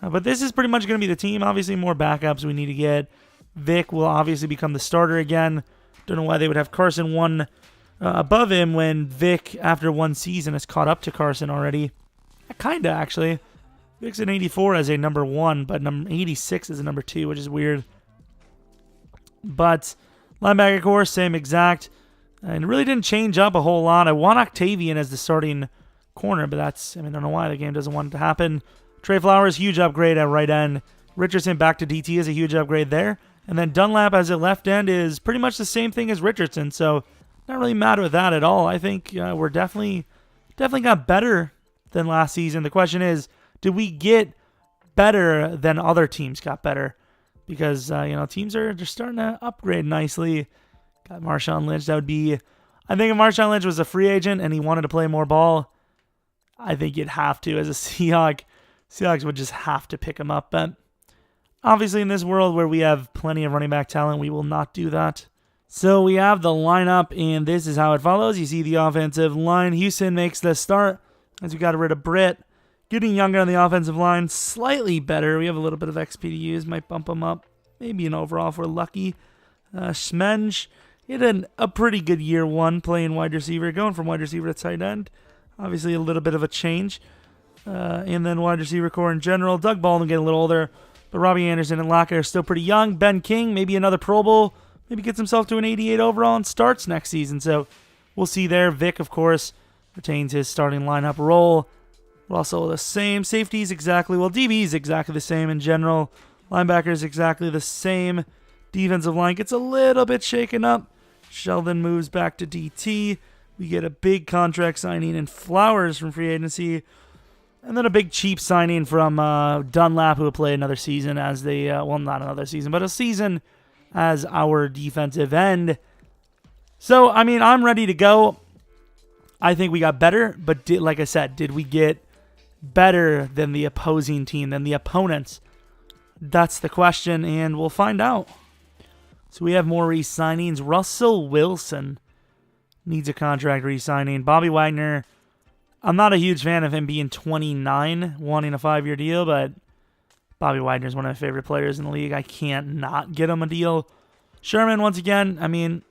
But this is pretty much going to be the team. Obviously, more backups we need to get. Vick will obviously become the starter again. Don't know why they would have Carson one above him when Vick, after one season, has caught up to Carson already. Kinda, actually. Vick's an 84 as a number 1, but number 86 is a number 2, which is weird. But linebacker core, same exact. And it really didn't change up a whole lot. I want Octavian as the starting corner, but I don't know why the game doesn't want it to happen. Trey Flowers, huge upgrade at right end. Richardson back to DT is a huge upgrade there. And then Dunlap as a left end is pretty much the same thing as Richardson. So not really mad with that at all. I think we're definitely got better than last season. The question is, did we get better than other teams got better? Because, teams are just starting to upgrade nicely. Got Marshawn Lynch. That would be, I think if Marshawn Lynch was a free agent and he wanted to play more ball, I think you'd have to as a Seahawk. Seahawks would just have to pick him up. But obviously in this world where we have plenty of running back talent, we will not do that. So we have the lineup, and this is how it follows. You see the offensive line. Houston makes the start as we got rid of Britt. Getting younger on the offensive line, slightly better. We have a little bit of XP to use. Might bump him up. Maybe an overall if we're lucky. Schmenj, he had a pretty good year one playing wide receiver, going from wide receiver to tight end. Obviously a little bit of a change. And then wide receiver core in general. Doug Baldwin getting a little older, but Robbie Anderson and Lockett are still pretty young. Ben King, maybe another Pro Bowl, maybe gets himself to an 88 overall and starts next season. So we'll see there. Vick, of course, retains his starting lineup role. We're also the same. Safeties exactly. Well, DBs exactly the same in general. Linebackers exactly the same. Defensive line gets a little bit shaken up. Sheldon moves back to DT. We get a big contract signing in Flowers from free agency. And then a big cheap signing from Dunlap, who will play another season as the, well, not another season, but a season as our defensive end. So, I mean, I'm ready to go. I think we got better, but like I said, did we get better than the opposing team, than the opponents? That's the question, and we'll find out. So we have more re-signings. Russell Wilson needs a contract re-signing. Bobby Wagner, I'm not a huge fan of him being 29, wanting a 5-year deal, but Bobby Wagner is one of my favorite players in the league. I can't not get him a deal. Sherman, once again, I mean,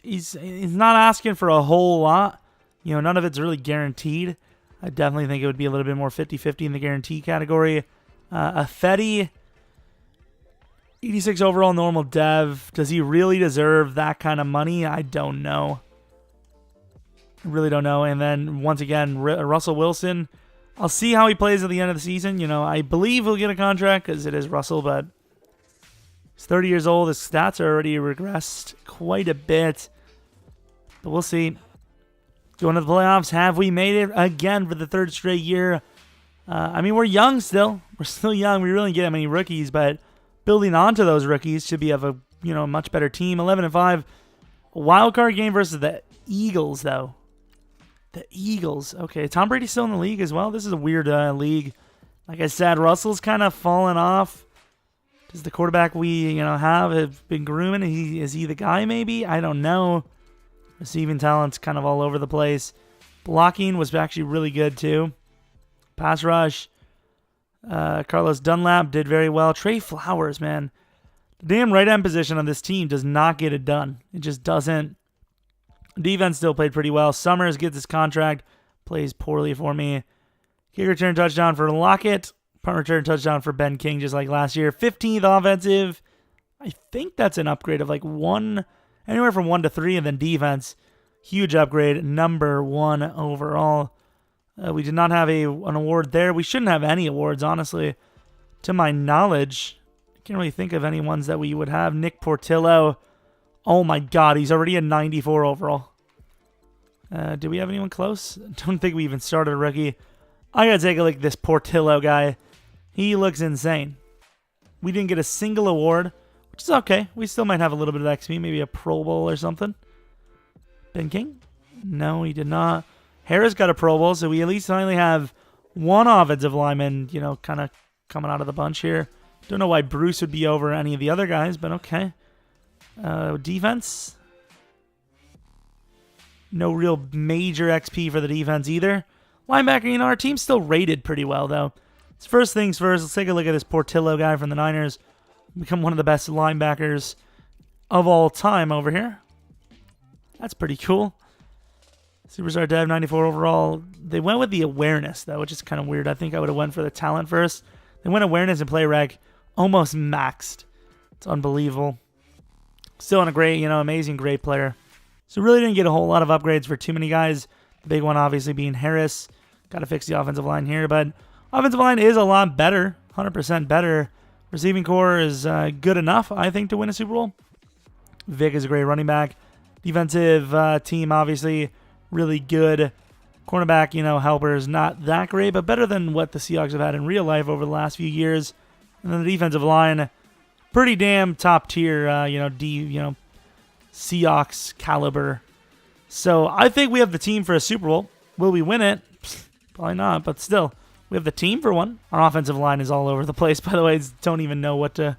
he's not asking for a whole lot. You know, none of it's really guaranteed. I definitely think it would be a little bit more 50-50 in the guarantee category. Fetty, 86 overall normal dev. Does he really deserve that kind of money? I don't know. I really don't know. And then, once again, Russell Wilson. I'll see how he plays at the end of the season. You know, I believe he'll get a contract because it is Russell, but he's 30 years old. His stats are already regressed quite a bit. But we'll see. Going to the playoffs. Have we made it again for the third straight year? I mean, we're young still. We're still young. We really don't get many rookies, but building onto those rookies should be of a much better team. 11-5. Wild card game versus the Eagles, though. The Eagles. Okay, Tom Brady's still in the league as well. This is a weird league. Like I said, Russell's kind of fallen off. Does the quarterback we have been grooming? Is he the guy? Maybe, I don't know. Receiving talent's kind of all over the place. Blocking was actually really good too. Pass rush. Carlos Dunlap did very well. Trey Flowers, man. The damn right end position on this team does not get it done. It just doesn't. Defense still played pretty well. Summers gets his contract. Plays poorly for me. Kick return touchdown for Lockett. Punt return touchdown for Ben King, just like last year. 15th offensive. I think that's an upgrade of like anywhere from 1 to 3, and then defense. Huge upgrade. Number 1 overall. We did not have an award there. We shouldn't have any awards, honestly. To my knowledge, I can't really think of any ones that we would have. Nick Portillo. Oh my God, he's already a 94 overall. Do we have anyone close? Don't think we even started a rookie. I gotta take a look at this Portillo guy. He looks insane. We didn't get a single award, which is okay. We still might have a little bit of XP, maybe a Pro Bowl or something. Ben King? No, he did not. Harris got a Pro Bowl, so we at least finally have one offensive lineman, kind of coming out of the bunch here. Don't know why Bruce would be over any of the other guys, but okay. Defense. No real major XP for the defense either. Linebacker, our team's still rated pretty well, though. So first things first, let's take a look at this Portillo guy from the Niners. Become one of the best linebackers of all time over here. That's pretty cool. Superstar Dev, 94 overall. They went with the awareness, though, which is kind of weird. I think I would have went for the talent first. They went awareness and play rec. Almost maxed. It's unbelievable. Still on a great, amazing, great player. So really didn't get a whole lot of upgrades for too many guys. The big one obviously being Harris. Got to fix the offensive line here, but offensive line is a lot better. 100% better. Receiving core is good enough, I think, to win a Super Bowl. Vick is a great running back. Defensive team, obviously, really good. Cornerback, helpers, not that great, but better than what the Seahawks have had in real life over the last few years. And then the defensive line, pretty damn top tier, Seahawks caliber. So I think we have the team for a Super Bowl. Will we win it? Probably not, but still, we have the team for one. Our offensive line is all over the place, by the way. Don't even know what to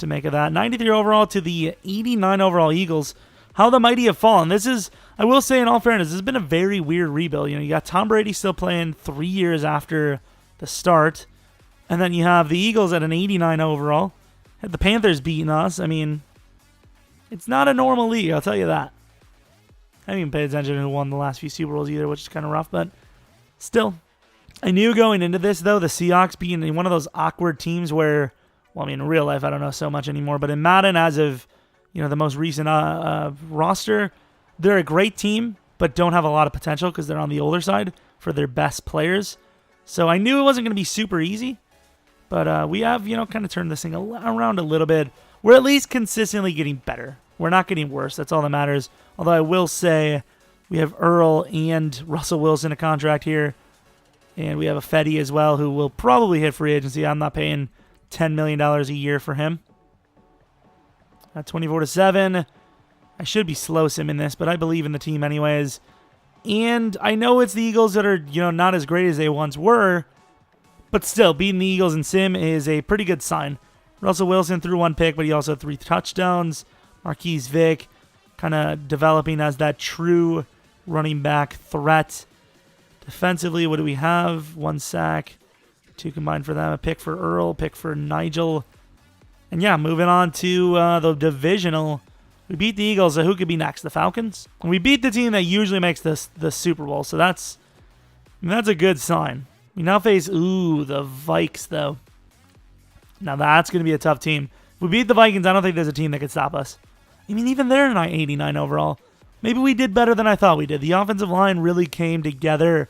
make of that. 93 overall to the 89 overall Eagles. How the mighty have fallen. This is, I will say in all fairness, this has been a very weird rebuild. You got Tom Brady still playing 3 years after the start. And then you have the Eagles at an 89 overall. Had the Panthers beating us. I mean, it's not a normal league, I'll tell you that. I didn't even pay attention to who won the last few Super Bowls either, which is kind of rough, but still. I knew going into this, though, the Seahawks being one of those awkward teams where, well, I mean, in real life, I don't know so much anymore, but in Madden, as of, the most recent roster, they're a great team, but don't have a lot of potential because they're on the older side for their best players. So I knew it wasn't going to be super easy. But we have, kind of turned this thing around a little bit. We're at least consistently getting better. We're not getting worse. That's all that matters. Although I will say we have Earl and Russell Wilson a contract here. And we have a Fetty as well who will probably hit free agency. I'm not paying $10 million a year for him. 24-7. I should be slow simming this, but I believe in the team anyways. And I know it's the Eagles that are, not as great as they once were. But still, beating the Eagles in sim is a pretty good sign. Russell Wilson threw 1 pick, but he also had 3 touchdowns. Marques Vick kind of developing as that true running back threat. Defensively, what do we have? 1 sack, 2 combined for them. A pick for Earl, pick for Nigel. And yeah, moving on to the divisional. We beat the Eagles, so who could be next? The Falcons? And we beat the team that usually makes the Super Bowl, so that's a good sign. We now face, the Vikes, though. Now that's going to be a tough team. If we beat the Vikings, I don't think there's a team that could stop us. I mean, even they're 89 overall. Maybe we did better than I thought we did. The offensive line really came together.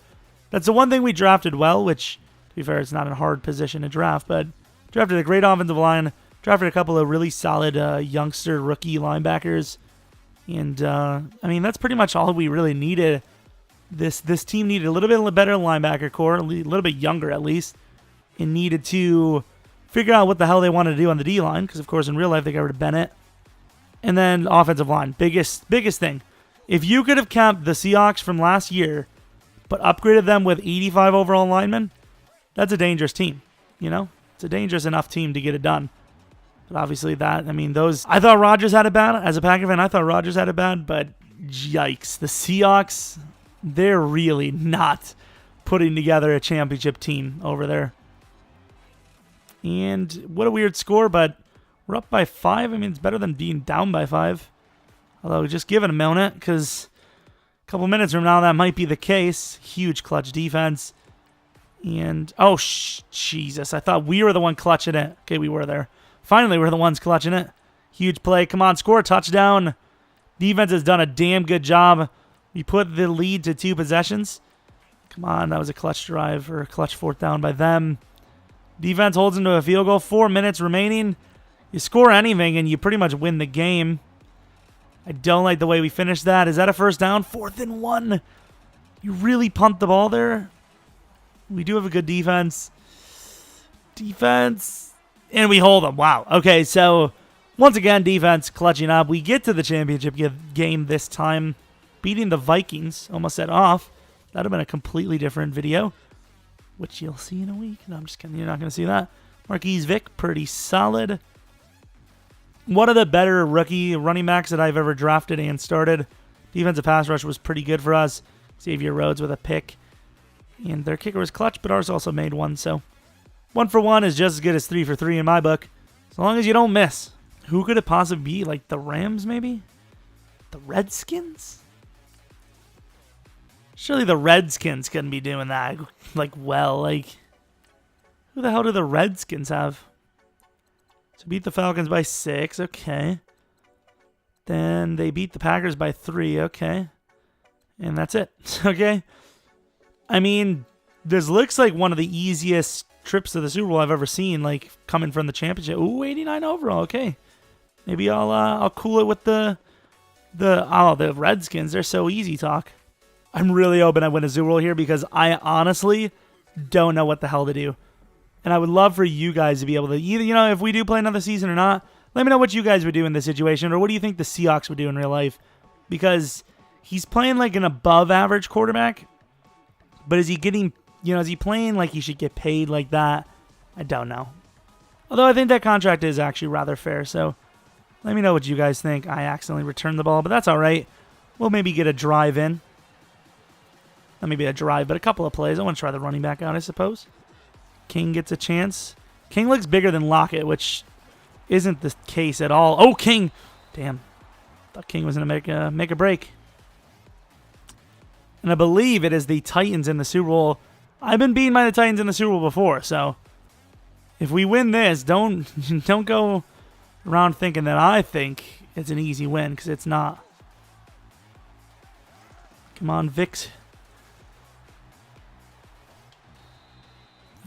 That's the one thing we drafted well, which, to be fair, it's not a hard position to draft, but drafted a great offensive line, drafted a couple of really solid youngster rookie linebackers, and, that's pretty much all we really needed. This team needed a little bit better linebacker core, a little bit younger at least, and needed to figure out what the hell they wanted to do on the D-line, because, of course, in real life, they got rid of Bennett. And then offensive line, biggest thing. If you could have kept the Seahawks from last year, but upgraded them with 85 overall linemen, that's a dangerous team, It's a dangerous enough team to get it done. But obviously I thought Rodgers had it bad. As a Packer fan, I thought Rodgers had it bad, but yikes. The Seahawks, they're really not putting together a championship team over there. And what a weird score, but we're up by 5. It's better than being down by 5. Although, just give it a minute, because a couple minutes from now, that might be the case. Huge clutch defense. And, Jesus, I thought we were the one clutching it. Okay, we were there. Finally, we're the ones clutching it. Huge play. Come on, score a touchdown. Defense has done a damn good job. We put the lead to 2 possessions. Come on, that was a clutch drive, or a clutch 4th down by them. Defense holds into a field goal. 4 minutes remaining. You score anything, and you pretty much win the game. I don't like the way we finished that. Is that a first down? 4th and 1. You really pumped the ball there. We do have a good defense. And we hold them. Wow. Okay, so once again, defense clutching up. We get to the championship game this time, beating the Vikings. Almost set off. That would have been a completely different video, which you'll see in a week. No, I'm just kidding. You're not going to see that. Marques Vick, pretty solid. One of the better rookie running backs that I've ever drafted and started. Defensive pass rush was pretty good for us. Xavier Rhodes with a pick. And their kicker was clutch, but ours also made 1. So 1 for 1 is just as good as 3 for 3 in my book. As long as you don't miss. Who could it possibly be? Like the Rams, maybe? The Redskins? Surely the Redskins couldn't be doing that. Who the hell do the Redskins have? So beat the Falcons by 6, okay. Then they beat the Packers by 3, okay. And that's it, okay. This looks like one of the easiest trips to the Super Bowl I've ever seen, coming from the championship. Ooh, 89 overall, okay. Maybe I'll cool it with the Redskins. They're so easy talk. I'm really hoping I win a Super Bowl here because I honestly don't know what the hell to do. And I would love for you guys to be able to either, if we do play another season or not, let me know what you guys would do in this situation, or what do you think the Seahawks would do in real life? Because he's playing like an above average quarterback, but is he getting, is he playing like he should get paid like that? I don't know. Although I think that contract is actually rather fair, so let me know what you guys think. I accidentally returned the ball, but that's all right. We'll maybe get a drive in. Not maybe a drive, but a couple of plays. I want to try the running back out, I suppose. King gets a chance. King looks bigger than Lockett, which isn't the case at all. Oh, King! Damn. Thought King was going to make a break. And I believe it is the Titans in the Super Bowl. I've been beaten by the Titans in the Super Bowl before, so if we win this, don't go around thinking that I think it's an easy win, because it's not. Come on, Vick.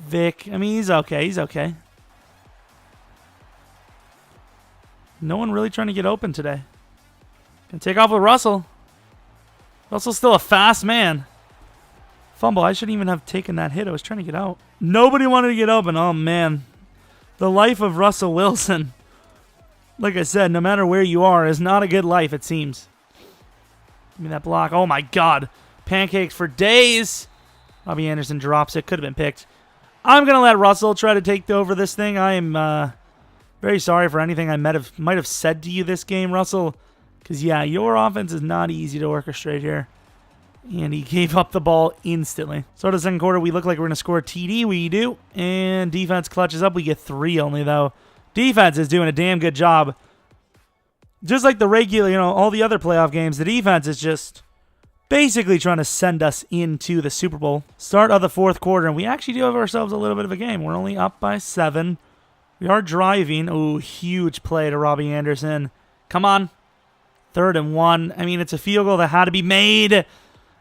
Vick. I mean, he's okay. He's okay. No one really trying to get open today. Gonna take off with Russell. Russell's still a fast man. Fumble. I shouldn't even have taken that hit. I was trying to get out. Nobody wanted to get open. Oh, man. The life of Russell Wilson, like I said, no matter where you are, is not a good life, it seems. Give me that block. Oh, my God. Pancakes for days. Robbie Anderson drops it. Could have been picked. I'm going to let Russell try to take over this thing. I am very sorry for anything I might have said to you this game, Russell. Because, yeah, your offense is not easy to orchestrate here. And he gave up the ball instantly. So the second quarter, we look like we're going to score a TD. We do. And defense clutches up. We get 3 only, though. Defense is doing a damn good job. Just like the regular, all the other playoff games, the defense is just basically trying to send us into the Super Bowl. Start of the fourth quarter, and we actually do have ourselves a little bit of a game. We're only up by 7. We are driving. Ooh, huge play to Robbie Anderson. Come on. 3rd and 1. I mean, it's a field goal that had to be made.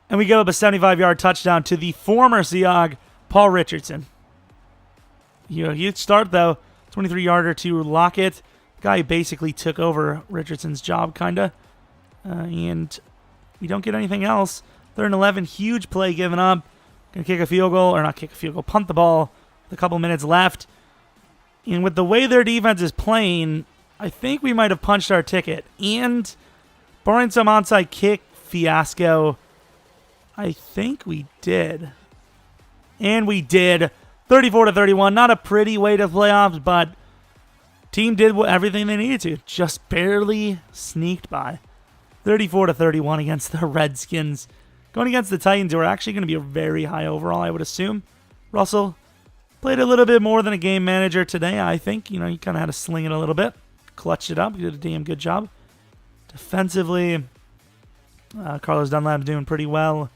And we give up a 75-yard touchdown to the former Seahawk, Paul Richardson. Huge start, though. 23-yarder to Lockett. The guy basically took over Richardson's job, kind of. And we don't get anything else. 3rd and 11, huge play given up. Going to kick a field goal, or not kick a field goal, punt the ball with a couple minutes left. And with the way their defense is playing, I think we might have punched our ticket. And barring some onside kick fiasco, I think we did. And we did. 34-31. Not a pretty way to playoffs, but team did everything they needed to. Just barely sneaked by. 34-31 against the Redskins. Going against the Titans, who are actually going to be a very high overall, I would assume. Russell played a little bit more than a game manager today, I think. He kind of had to sling it a little bit. Clutched it up. He did a damn good job. Defensively, Carlos Dunlap doing pretty well.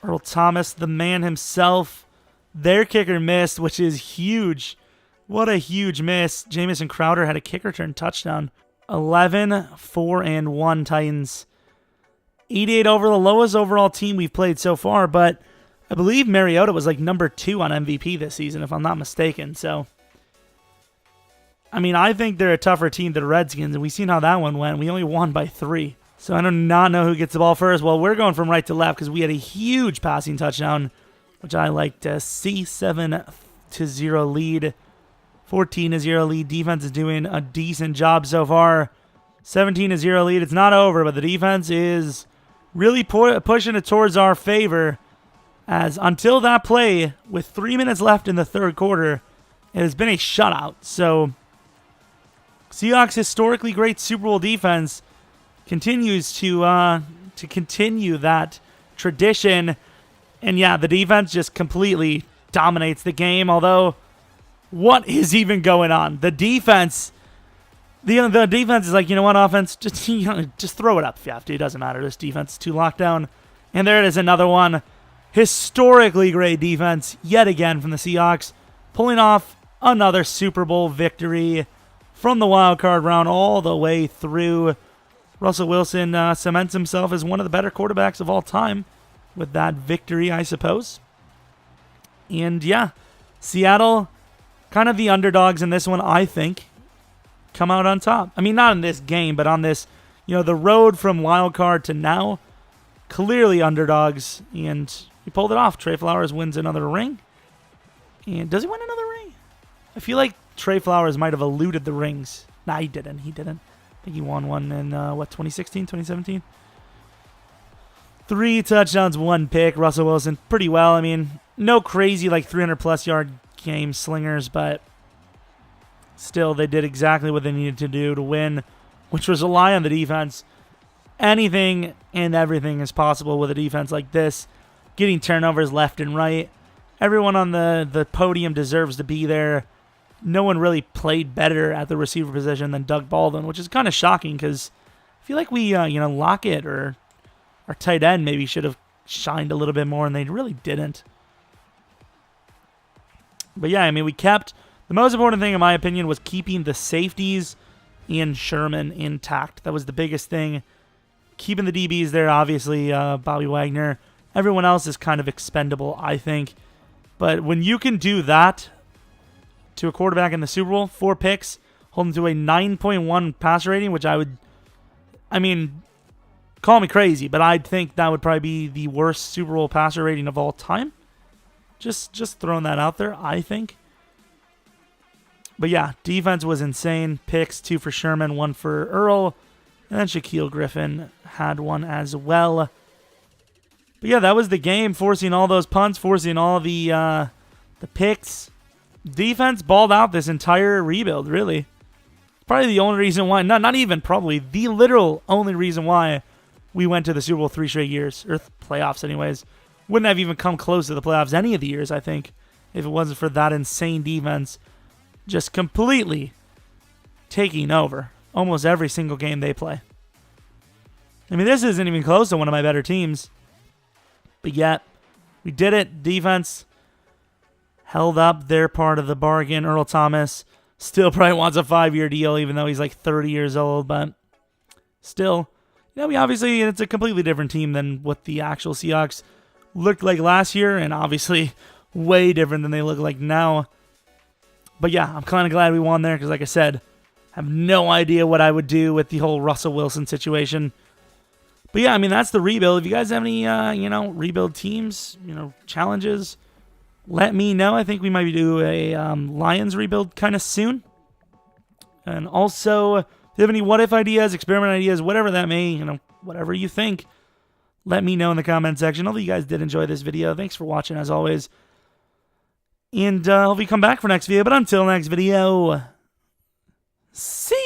Earl Thomas, the man himself. Their kicker missed, which is huge. What a huge miss. Jamison Crowder had a kick return touchdown. 11-4-1 Titans. 88 over, the lowest overall team we've played so far, but I believe Mariota was like number 2 on MVP this season, if I'm not mistaken. So, I mean, I think they're a tougher team than the Redskins, and we've seen how that one went. We only won by 3. So I do not know who gets the ball first. Well, we're going from right to left because we had a huge passing touchdown, which I like to see. 7-0 lead. 14-0 lead. Defense is doing a decent job so far. 17-0 lead. It's not over, but the defense is really pushing it towards our favor. As until that play, with 3 minutes left in the third quarter, it has been a shutout. So Seahawks' historically great Super Bowl defense continues to continue that tradition. And yeah, the defense just completely dominates the game. Although, what is even going on? The defense, the defense is like, you know what, offense, just throw it up if you have to. It doesn't matter. This defense is too locked down. And there it is, another one. Historically great defense yet again from the Seahawks, pulling off another Super Bowl victory from the wild card round all the way through. Russell Wilson cements himself as one of the better quarterbacks of all time with that victory, I suppose. And yeah, Seattle, kind of the underdogs in this one, I think, come out on top. I mean, not in this game, but on this, the road from wild card to now, clearly underdogs. And he pulled it off. Trey Flowers wins another ring. And does he win another ring? I feel like Trey Flowers might have eluded the rings. Nah, he didn't. I think he won one in, 2016, 2017? 3 touchdowns, 1 pick. Russell Wilson, pretty well. I mean, no crazy, 300-plus yard game slingers, but still, they did exactly what they needed to do to win, which was rely on the defense. Anything and everything is possible with a defense like this. Getting turnovers left and right. Everyone on the podium deserves to be there. No one really played better at the receiver position than Doug Baldwin, which is kind of shocking because I feel like we, Lockett or our tight end maybe should have shined a little bit more, and they really didn't. But yeah, I mean, we kept the most important thing, in my opinion, was keeping the safeties and Sherman intact. That was the biggest thing. Keeping the DBs there, obviously, Bobby Wagner. Everyone else is kind of expendable, I think. But when you can do that to a quarterback in the Super Bowl, 4 picks, holding to a 9.1 passer rating, which I mean, call me crazy, but I'd think that would probably be the worst Super Bowl passer rating of all time. Just throwing that out there, I think. But yeah, defense was insane. Picks, 2 for Sherman, 1 for Earl. And then Shaquille Griffin had 1 as well. But yeah, that was the game, forcing all those punts, forcing all the picks. Defense balled out this entire rebuild, really. Probably the only reason why, not even probably, the literal only reason why we went to the Super Bowl 3 straight years, or playoffs anyways. Wouldn't have even come close to the playoffs any of the years, I think, if it wasn't for that insane defense just completely taking over almost every single game they play. I mean, this isn't even close to one of my better teams. But yet, we did it. Defense held up their part of the bargain. Earl Thomas still probably wants a 5-year deal, even though he's like 30 years old. But still, obviously, it's a completely different team than what the actual Seahawks looked like last year, and obviously way different than they look like now. But yeah, I'm kind of glad we won there because, like I said, I have no idea what I would do with the whole Russell Wilson situation. But yeah, I mean, that's the rebuild. If you guys have any, rebuild teams, challenges, let me know. I think we might do a Lions rebuild kind of soon. And also, if you have any what-if ideas, experiment ideas, whatever that may, whatever you think, let me know in the comment section. Hopefully you guys did enjoy this video. Thanks for watching, as always. And hopefully you come back for next video. But until next video, see